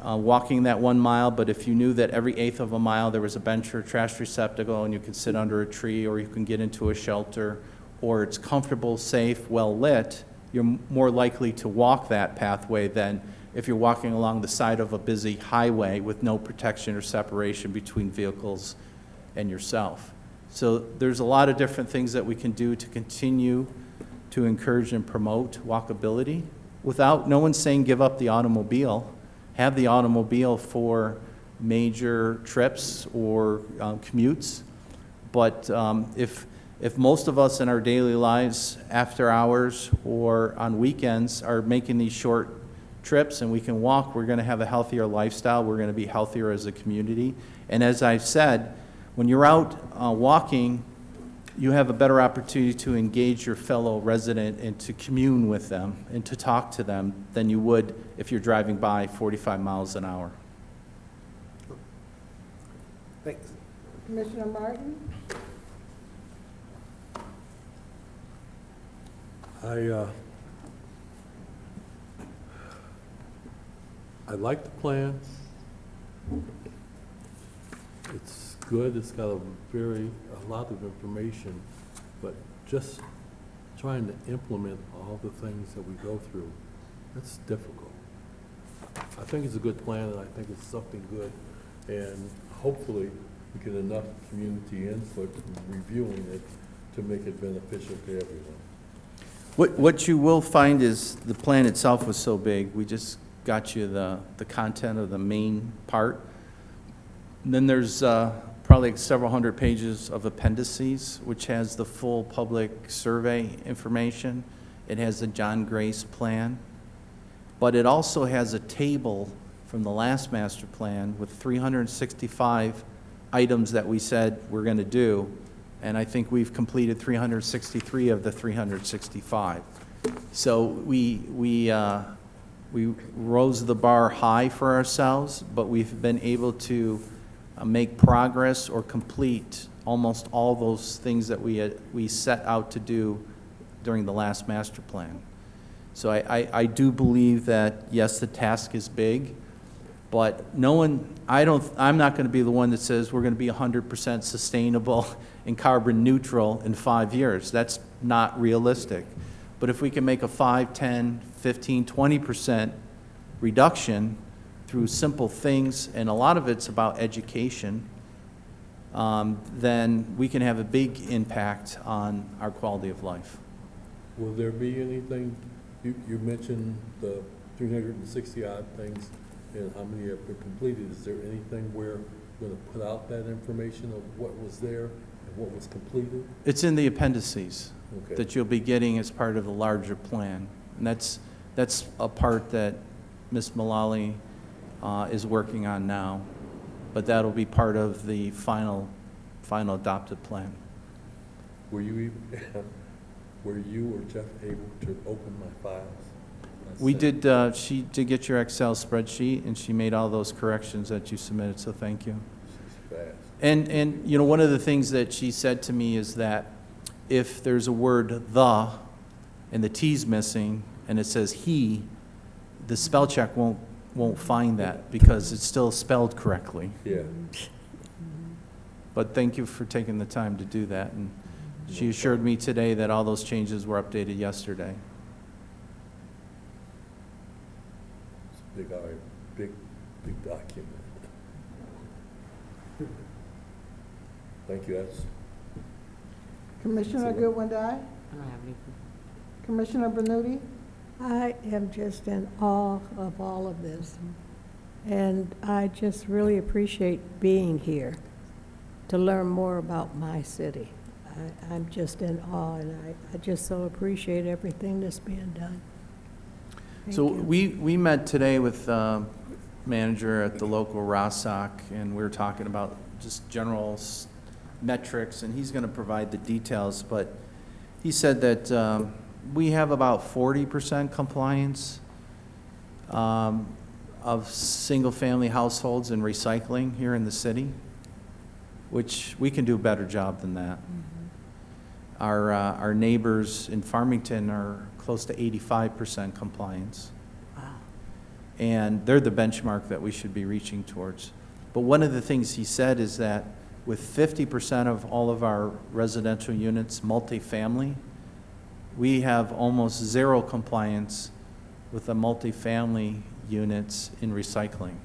walking that 1 mile, but if you knew that every eighth of a mile there was a bench or a trash receptacle and you could sit under a tree or you can get into a shelter, or it's comfortable, safe, well lit, you're more likely to walk that pathway than if you're walking along the side of a busy highway with no protection or separation between vehicles and yourself. So there's a lot of different things that we can do to continue to encourage and promote walkability without, no one's saying give up the automobile. Have the automobile for major trips or commutes. But if most of us in our daily lives, after hours or on weekends, are making these short trips and we can walk, we're going to have a healthier lifestyle. We're going to be healthier as a community. And as I've said, when you're out walking, you have a better opportunity to engage your fellow resident and to commune with them and to talk to them than you would if you're driving by 45 miles an hour. Thanks. Commissioner Martin? I like the plan. It's good, it's got a lot of information, but just trying to implement all the things that we go through, that's difficult. I think it's a good plan, and I think it's something good, and hopefully we get enough community input in reviewing it to make it beneficial to everyone. What you will find is the plan itself was so big, we just got you the content of the main part. And then there's probably several hundred pages of appendices, which has the full public survey information. It has a John Grace plan, but it also has a table from the last master plan with 365 items that we said we're going to do, and I think we've completed 363 of the 365. So we rose the bar high for ourselves, but we've been able to make progress or complete almost all those things that we set out to do during the last master plan. So I do believe that, yes, the task is big, but I'm not going to be the one that says we're going to be 100% sustainable and carbon neutral in 5 years. That's not realistic. But if we can make a 5, 10, 15, 20% reduction through simple things, and a lot of it's about education, then we can have a big impact on our quality of life. Will there be anything, you mentioned the 360 odd things and how many have been completed. Is there anything where we're going to put out that information of what was there and what was completed? It's in the appendices Okay. that you'll be getting as part of the larger plan. And that's a part that Ms. Mullally is working on now, but that'll be part of the final adopted plan. Were you or Jeff able to open my files? We did, she did get your Excel spreadsheet, and she made all those corrections that you submitted, so thank you. She's fast. And you know, one of the things that she said to me is that if there's a word "the" and the T's missing, and it says "he," the spell check won't find that because it's still spelled correctly. Yeah. But thank you for taking the time to do that. And she assured me today that all those changes were updated yesterday. It's a big item. big document. Thank you, that's. Commissioner Goodwin-Dye? I don't have anything. Commissioner Bernuti? I am just in awe of all of this. And I just really appreciate being here to learn more about my city. I'm just in awe, and I just so appreciate everything that's being done. Thank So you. we met today with manager at the local ROSOC, and we were talking about just general metrics, and he's going to provide the details, but he said that we have about 40% compliance of single-family households in recycling here in the city, which we can do a better job than that. Our neighbors in Farmington are close to 85% compliance. Wow. And they're the benchmark that we should be reaching towards. But one of the things he said is that with 50% of all of our residential units multifamily, we have almost zero compliance with the multifamily units in recycling.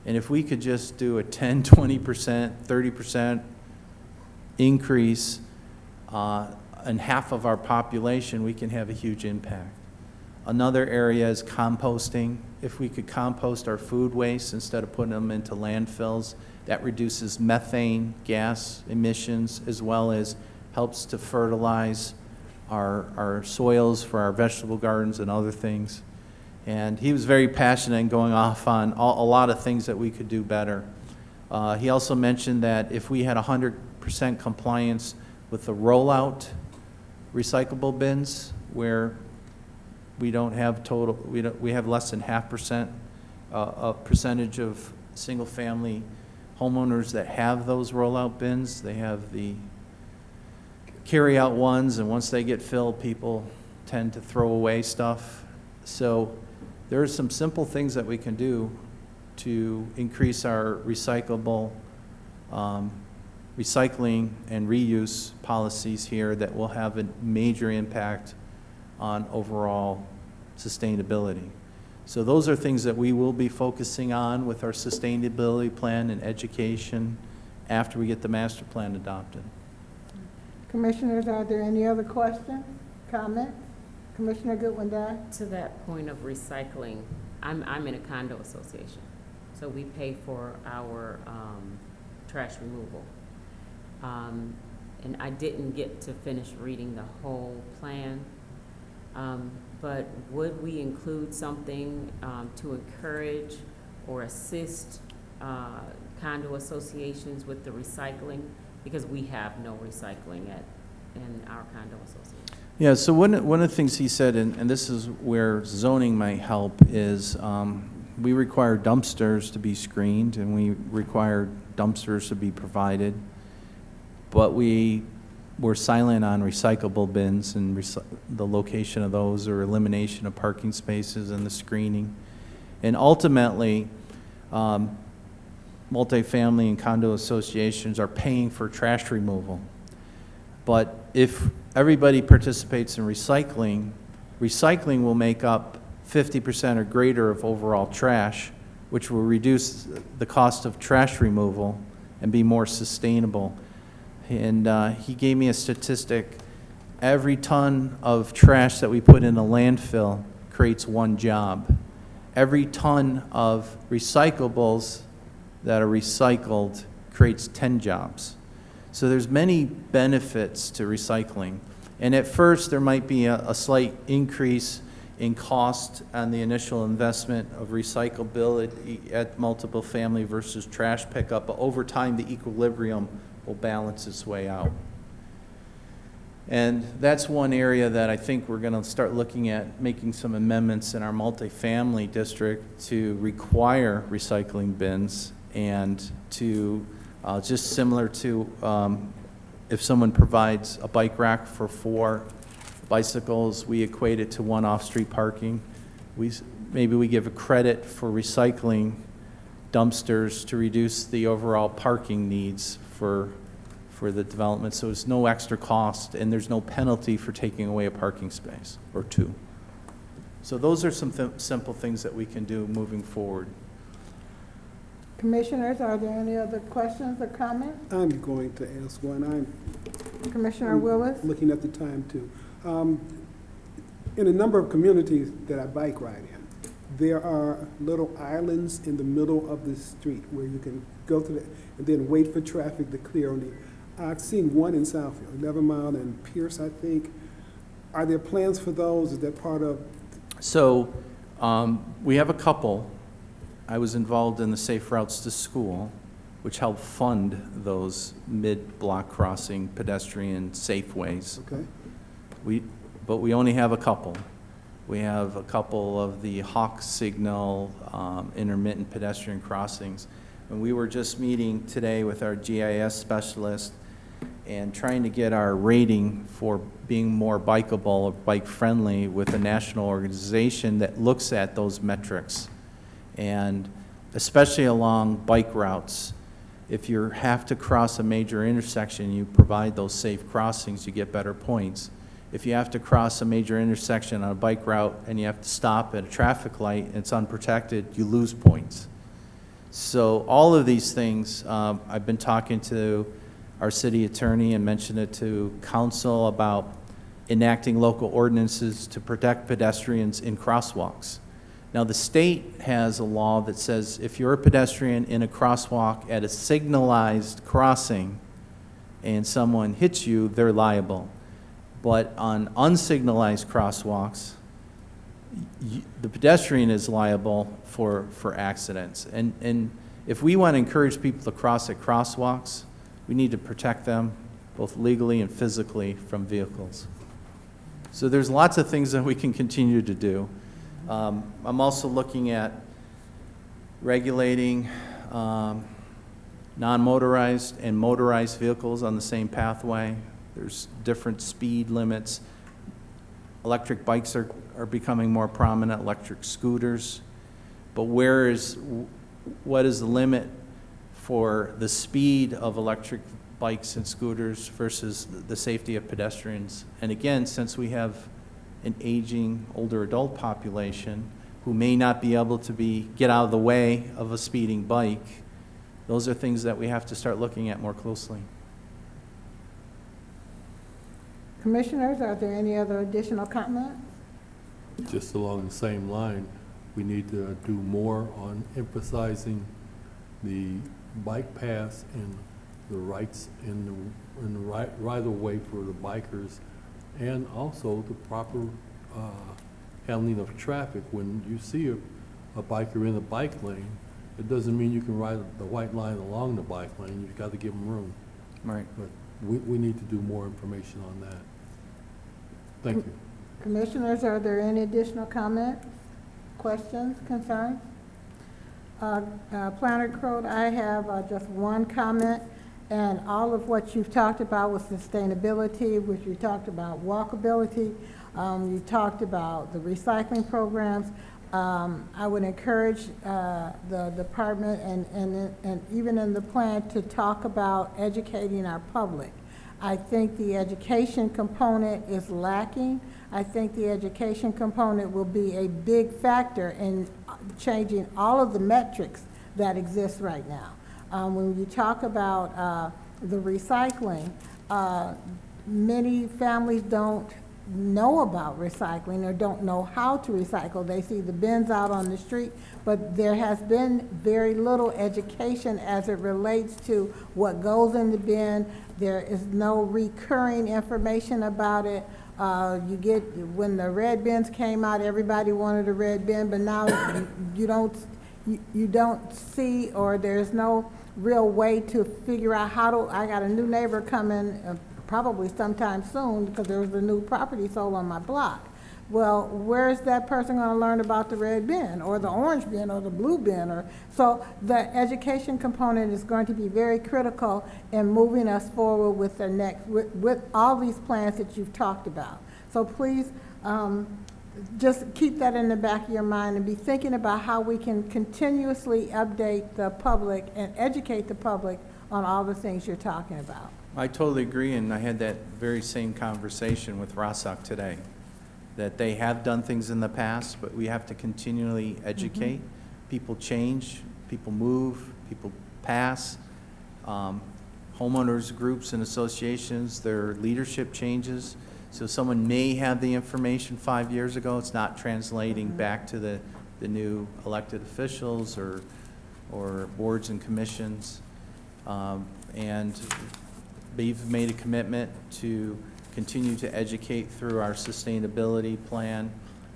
And if we could just do a 10, 20%, 30% increase in half of our population, we can have a huge impact. Another area is composting. If we could compost our food waste instead of putting them into landfills, that reduces methane gas emissions, as well as helps to fertilize our soils for our vegetable gardens and other things. And he was very passionate in going off on a lot of things that we could do better. He also mentioned that if we had 100% compliance with the rollout recyclable bins, where we don't have total, we have less than 0.5% a percentage of single-family homeowners that have those rollout bins. They have the carry-out ones, and once they get filled, people tend to throw away stuff. So there are some simple things that we can do to increase our recycling and reuse policies here that will have a major impact on overall sustainability. So those are things that we will be focusing on with our sustainability plan and education after we get the master plan adopted. Commissioners, are there any other questions, comments? Commissioner Goodwin-Dye? To that point of recycling, I'm in a condo association, so we pay for our trash removal. And I didn't get to finish reading the whole plan, but would we include something to encourage or assist condo associations with the recycling? Because we have no recycling in our condo association. Yeah, so one of the things he said, and this is where zoning might help, is we require dumpsters to be screened, and we require dumpsters to be provided, but we're silent on recyclable bins and the location of those, or elimination of parking spaces and the screening. And ultimately, multifamily and condo associations are paying for trash removal. But if everybody participates in recycling, recycling will make up 50% or greater of overall trash, which will reduce the cost of trash removal and be more sustainable. And he gave me a statistic. Every ton of trash that we put in a landfill creates one job. Every ton of recyclables that are recycled creates 10 jobs. So there's many benefits to recycling. And at first, there might be a slight increase in cost on the initial investment of recyclability at multiple family versus trash pickup, but over time, the equilibrium will balance its way out. And that's one area that I think we're going to start looking at, making some amendments in our multifamily district to require recycling bins, and to just similar to if someone provides a bike rack for 4 bicycles, we equate it to 1 off-street parking. Maybe we give a credit for recycling dumpsters to reduce the overall parking needs for the development, so it's no extra cost, and there's no penalty for taking away a parking space or 2. So those are some simple things that we can do moving forward. Commissioners, are there any other questions or comments? I'm going to ask one. Commissioner Willis? Looking at the time too. In a number of communities that I bike ride in, there are little islands in the middle of the street where you can go through and then wait for traffic to clear on the. I've seen one in Southfield, 11 Mile and Pierce, I think. Are there plans for those? Is that part of? So we have a couple. I was involved in the Safe Routes to School, which helped fund those mid-block crossing pedestrian safe-ways. Okay. But we only have a couple. We have a couple of the Hawk Signal intermittent pedestrian crossings. And we were just meeting today with our GIS specialist and trying to get our rating for being more bikeable or bike-friendly with a national organization that looks at those metrics. And especially along bike routes, if you have to cross a major intersection, you provide those safe crossings, you get better points. If you have to cross a major intersection on a bike route and you have to stop at a traffic light and it's unprotected, you lose points. So all of these things, I've been talking to our city attorney and mentioned it to council about enacting local ordinances to protect pedestrians in crosswalks. Now the state has a law that says if you're a pedestrian in a crosswalk at a signalized crossing and someone hits you, they're liable. But on unsignalized crosswalks, the pedestrian is liable for accidents. And if we want to encourage people to cross at crosswalks, we need to protect them both legally and physically from vehicles. So there's lots of things that we can continue to do. I'm also looking at regulating non-motorized and motorized vehicles on the same pathway. There's different speed limits. Electric bikes are becoming more prominent, electric scooters. But what is the limit for the speed of electric bikes and scooters versus the safety of pedestrians? And again, since we have an aging older adult population who may not be able to get out of the way of a speeding bike, those are things that we have to start looking at more closely. Commissioners, are there any other additional comments? Just along the same line, we need to do more on emphasizing the bike paths and the rights in the right of way for the bikers, and also the proper handling of traffic. When you see a biker in a bike lane, it doesn't mean you can ride the white line along the bike lane. You've got to give them room. Right. But we need to do more information on that. Thank you. Commissioners, are there any additional comments, questions, concerns? Planner Crode, I have just one comment, and all of what you've talked about was sustainability, which you talked about walkability, you talked about the recycling programs. I would encourage the department and even in the plan to talk about educating our public. I think the education component is lacking. I think the education component will be a big factor in changing all of the metrics that exist right now. When you talk about the recycling, many families don't know about recycling or don't know how to recycle. They see the bins out on the street, but there has been very little education as it relates to what goes in the bin. There is no recurring information about it. When the red bins came out, everybody wanted a red bin, but now you don't see, or there's no real way to figure out I got a new neighbor coming probably sometime soon because there was a new property sold on my block. Well, where's that person going to learn about the red bin or the orange bin or the blue bin? So the education component is going to be very critical in moving us forward with with all these plans that you've talked about. So please just keep that in the back of your mind and be thinking about how we can continuously update the public and educate the public on all the things you're talking about. I totally agree, and I had that very same conversation with Rossock today. that they have done things in the past, but we have to continually educate. People change, people move, people pass. Homeowners groups and associations, their leadership changes. So someone may have the information 5 years ago, it's not translating back to the new elected officials or boards and commissions. And we've made a commitment to continue to educate through our sustainability plan,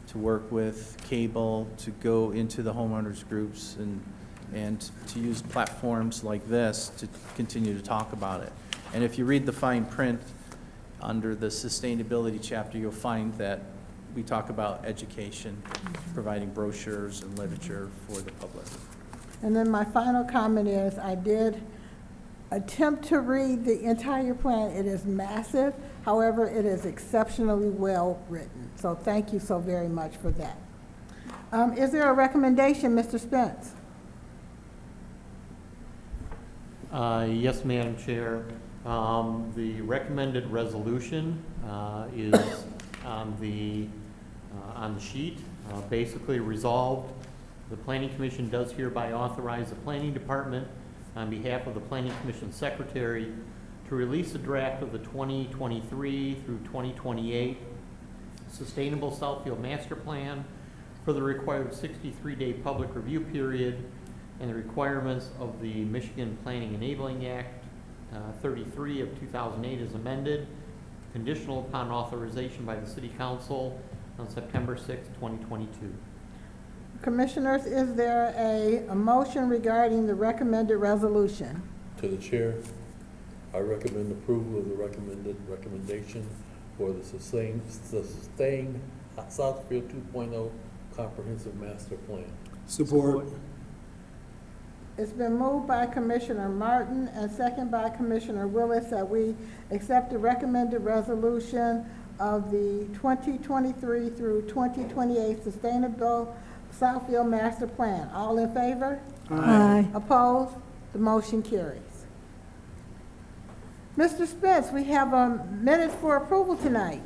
to work with cable, to go into the homeowners groups and to use platforms like this to continue to talk about it. And if you read the fine print under the sustainability chapter, you'll find that we talk about education, providing brochures and literature for the public. And then my final comment is, I did attempt to read the entire plan. It is massive. However, it is exceptionally well written. So thank you so very much for that. Is there a recommendation, Mr. Spence? Yes, Madam Chair. The recommended resolution is on the sheet. Basically resolved, the Planning Commission does hereby authorize the Planning Department on behalf of the Planning Commission Secretary to release a draft of the 2023 through 2028 Sustainable Southfield Master Plan for the required 63-day public review period and the requirements of the Michigan Planning Enabling Act 33 of 2008 is amended, conditional upon authorization by the City Council on September 6, 2022. Commissioners, is there a motion regarding the recommended resolution? To the chair, I recommend approval of the recommendation for the sustained Southfield 2.0 comprehensive master plan. Support. It's been moved by Commissioner Martin and second by Commissioner Willis that we accept the recommended resolution of the 2023 through 2028 Sustainable Southfield Master Plan. All in favor? Aye. Opposed? The motion carries. Mr. Spence, we have minutes for approval tonight.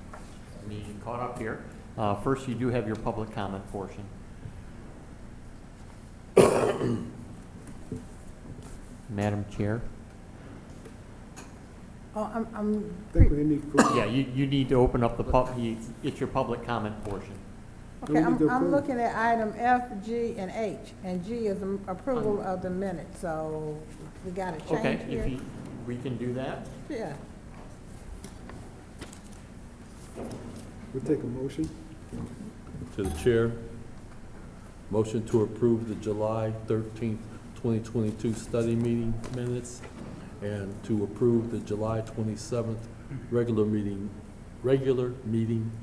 Let me caught up here. First, you do have your public comment portion. Madam Chair? Oh, I think we need approval. Yeah, you need to open up it's your public comment portion. okay, we need to I'm approve. looking at item F, G, and H, and G is approval of the minutes, so we got to Okay, change here. we can do that. Yeah. We'll take a motion. To the chair, motion to approve the July 13th, 2022 study meeting minutes and to approve the July 27th regular meeting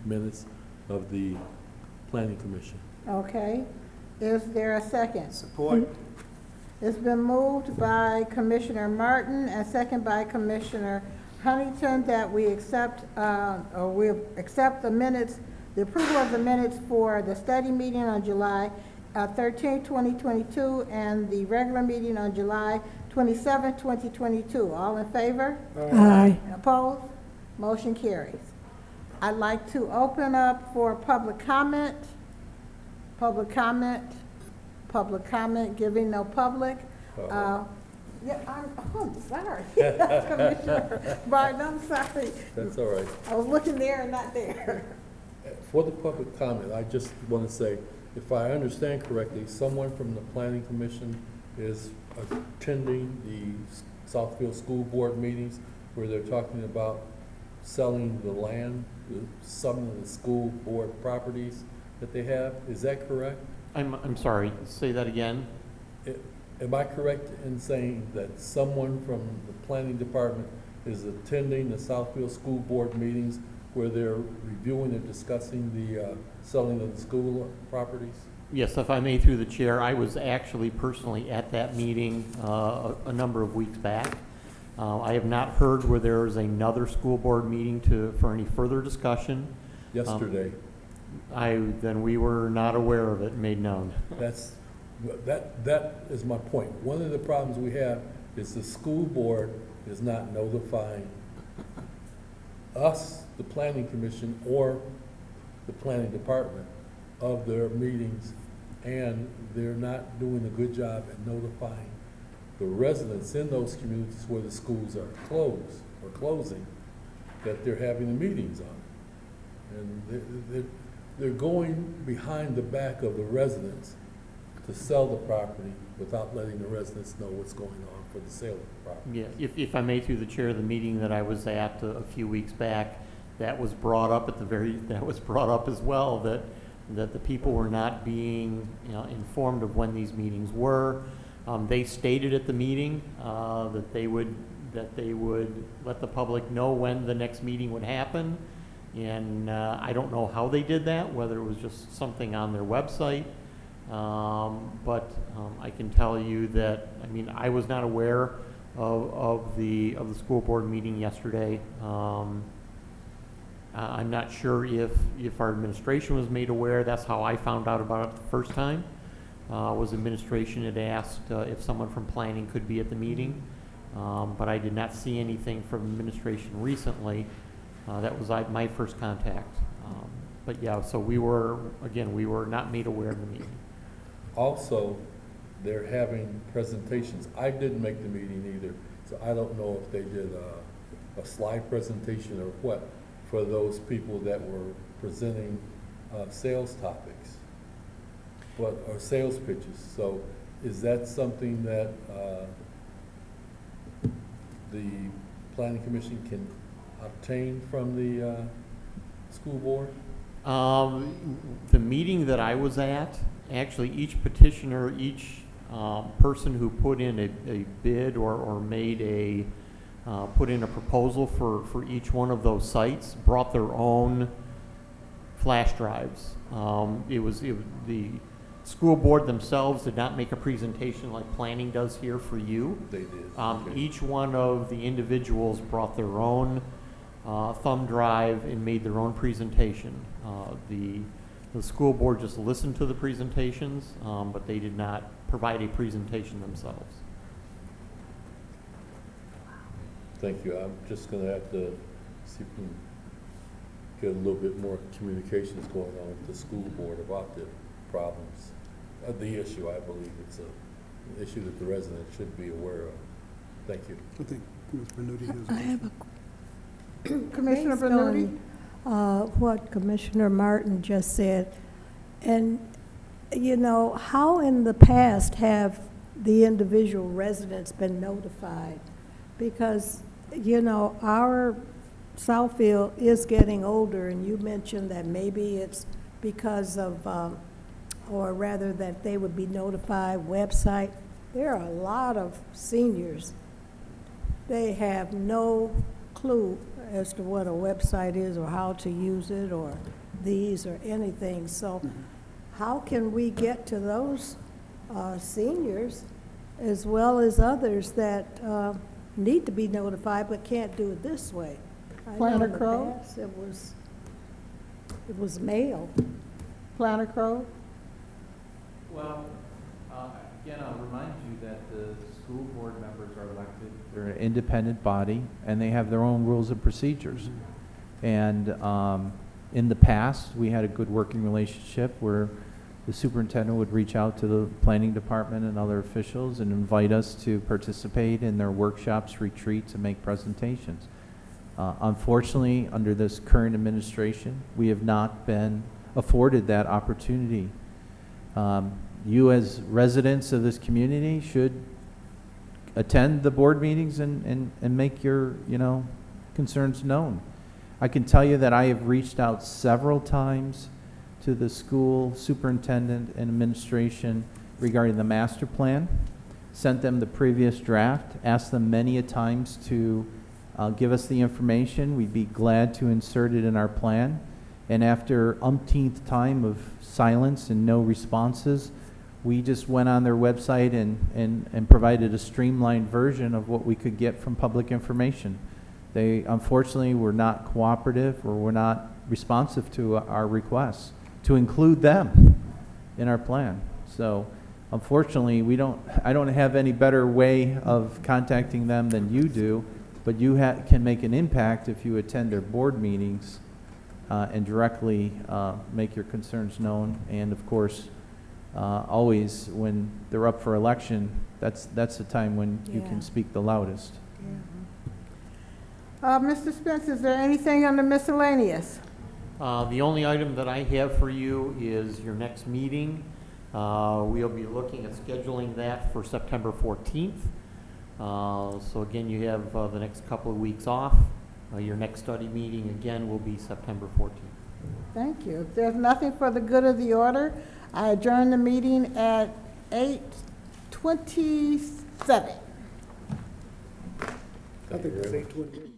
minutes of the Planning Commission. Okay. Is there a second? Support. It's been moved by Commissioner Martin and second by Commissioner Huntington that we accept, the minutes, the approval of the minutes for the study meeting on July 13, 2022, and the regular meeting on July 27, 2022. All in favor? Aye. Opposed? Motion carries. I'd like to open up for public comment. Public comment. Public comment, giving no public. Yeah, I'm sorry. Commissioner Barton, I'm sorry. That's all right. I was looking there and not there. For the public comment, I just want to say, if I understand correctly, someone from the Planning Commission is attending the Southfield School Board meetings where they're talking about selling the land, some of the school board properties that they have. Is that correct? I'm sorry, say that again. Am I correct in saying that someone from the Planning Department is attending the Southfield School Board meetings where they're reviewing and discussing the selling of the school properties? Yes, if I may, through the chair, I was actually personally at that meeting a number of weeks back. I have not heard where there is another school board meeting for any further discussion. Yesterday. Then we were not aware of it, made known. That is my point. One of the problems we have is the school board is not notifying us, the planning commission, or the planning department of their meetings, and they're not doing a good job at notifying the residents in those communities where the schools are closed or closing, that they're having the meetings on. And they're going behind the back of the residents to sell the property without letting the residents know what's going on for the sale of the property. Yeah, if I may, through the chair, the meeting that I was at a few weeks back, that was brought up that was brought up as well, that the people were not being, informed of when these meetings were. They stated at the meeting, that they would let the public know when the next meeting would happen. And, I don't know how they did that, whether it was just something on their website. But I can tell you that, I was not aware of the school board meeting yesterday. I'm not sure if our administration was made aware. That's how I found out about it the first time. Was administration had asked if someone from planning could be at the meeting. But I did not see anything from administration recently. That was my first contact. But yeah, so we were not made aware of the meeting. Also, they're having presentations. I didn't make the meeting either, so I don't know if they did a slide presentation or what for those people that were presenting sales topics, or sales pitches. So is that something that the planning commission can obtain from the school board? The meeting that I was at, actually each petitioner, each person who put in a bid or made put in a proposal for each one of those sites brought their own flash drives. The school board themselves did not make a presentation like planning does here for you. They did. Okay. Each one of the individuals brought their own thumb drive and made their own presentation. The school board just listened to the presentations, but they did not provide a presentation themselves. Thank you. I'm just going to have to see if we can get a little bit more communications going on with the school board about the problems. The issue, I believe it's an issue that the residents should be aware of. Thank you. I think Commissioner Bernuti has a I question. have a Commissioner based Bernuti? on, what Commissioner Martin just said, and, how in the past have the individual residents been notified? Because, our Southfield is getting older, and you mentioned that maybe it's because of, or rather that they would be notified website. There are a lot of seniors. They have no clue as to what a website is or how to use it or these or anything. So how can we get to those seniors as well as others that need to be notified but can't do it this way? I know Planner in the Crowe? past it was mail. Planner Crowe? Well, again, I'll remind you that the school board members are elected. They're an independent body, and they have their own rules and procedures. And in the past, we had a good working relationship where the superintendent would reach out to the planning department and other officials and invite us to participate in their workshops, retreats, and make presentations. Unfortunately, under this current administration, we have not been afforded that opportunity. You as residents of this community should attend the board meetings and make your, concerns known. I can tell you that I have reached out several times to the school superintendent and administration regarding the master plan, sent them the previous draft, asked them many a times to give us the information. We'd be glad to insert it in our plan. And after umpteenth time of silence and no responses, we just went on their website and provided a streamlined version of what we could get from public information. They unfortunately were not cooperative or were not responsive to our requests to include them in our plan. So unfortunately, I don't have any better way of contacting them than you do but you can make an impact if you attend their board meetings and directly make your concerns known. And of course, always when they're up for election, that's the time when you Yeah. can speak the loudest. Mr. Spence, is there anything under miscellaneous? The only item that I have for you is your next meeting. We'll be looking at scheduling that for September 14th. So again, you have the next couple of weeks off. Your next study meeting, again, will be September 14th. Thank you. If there's nothing for the good of the order, I adjourn the meeting at 8:27. I think it's 8:28.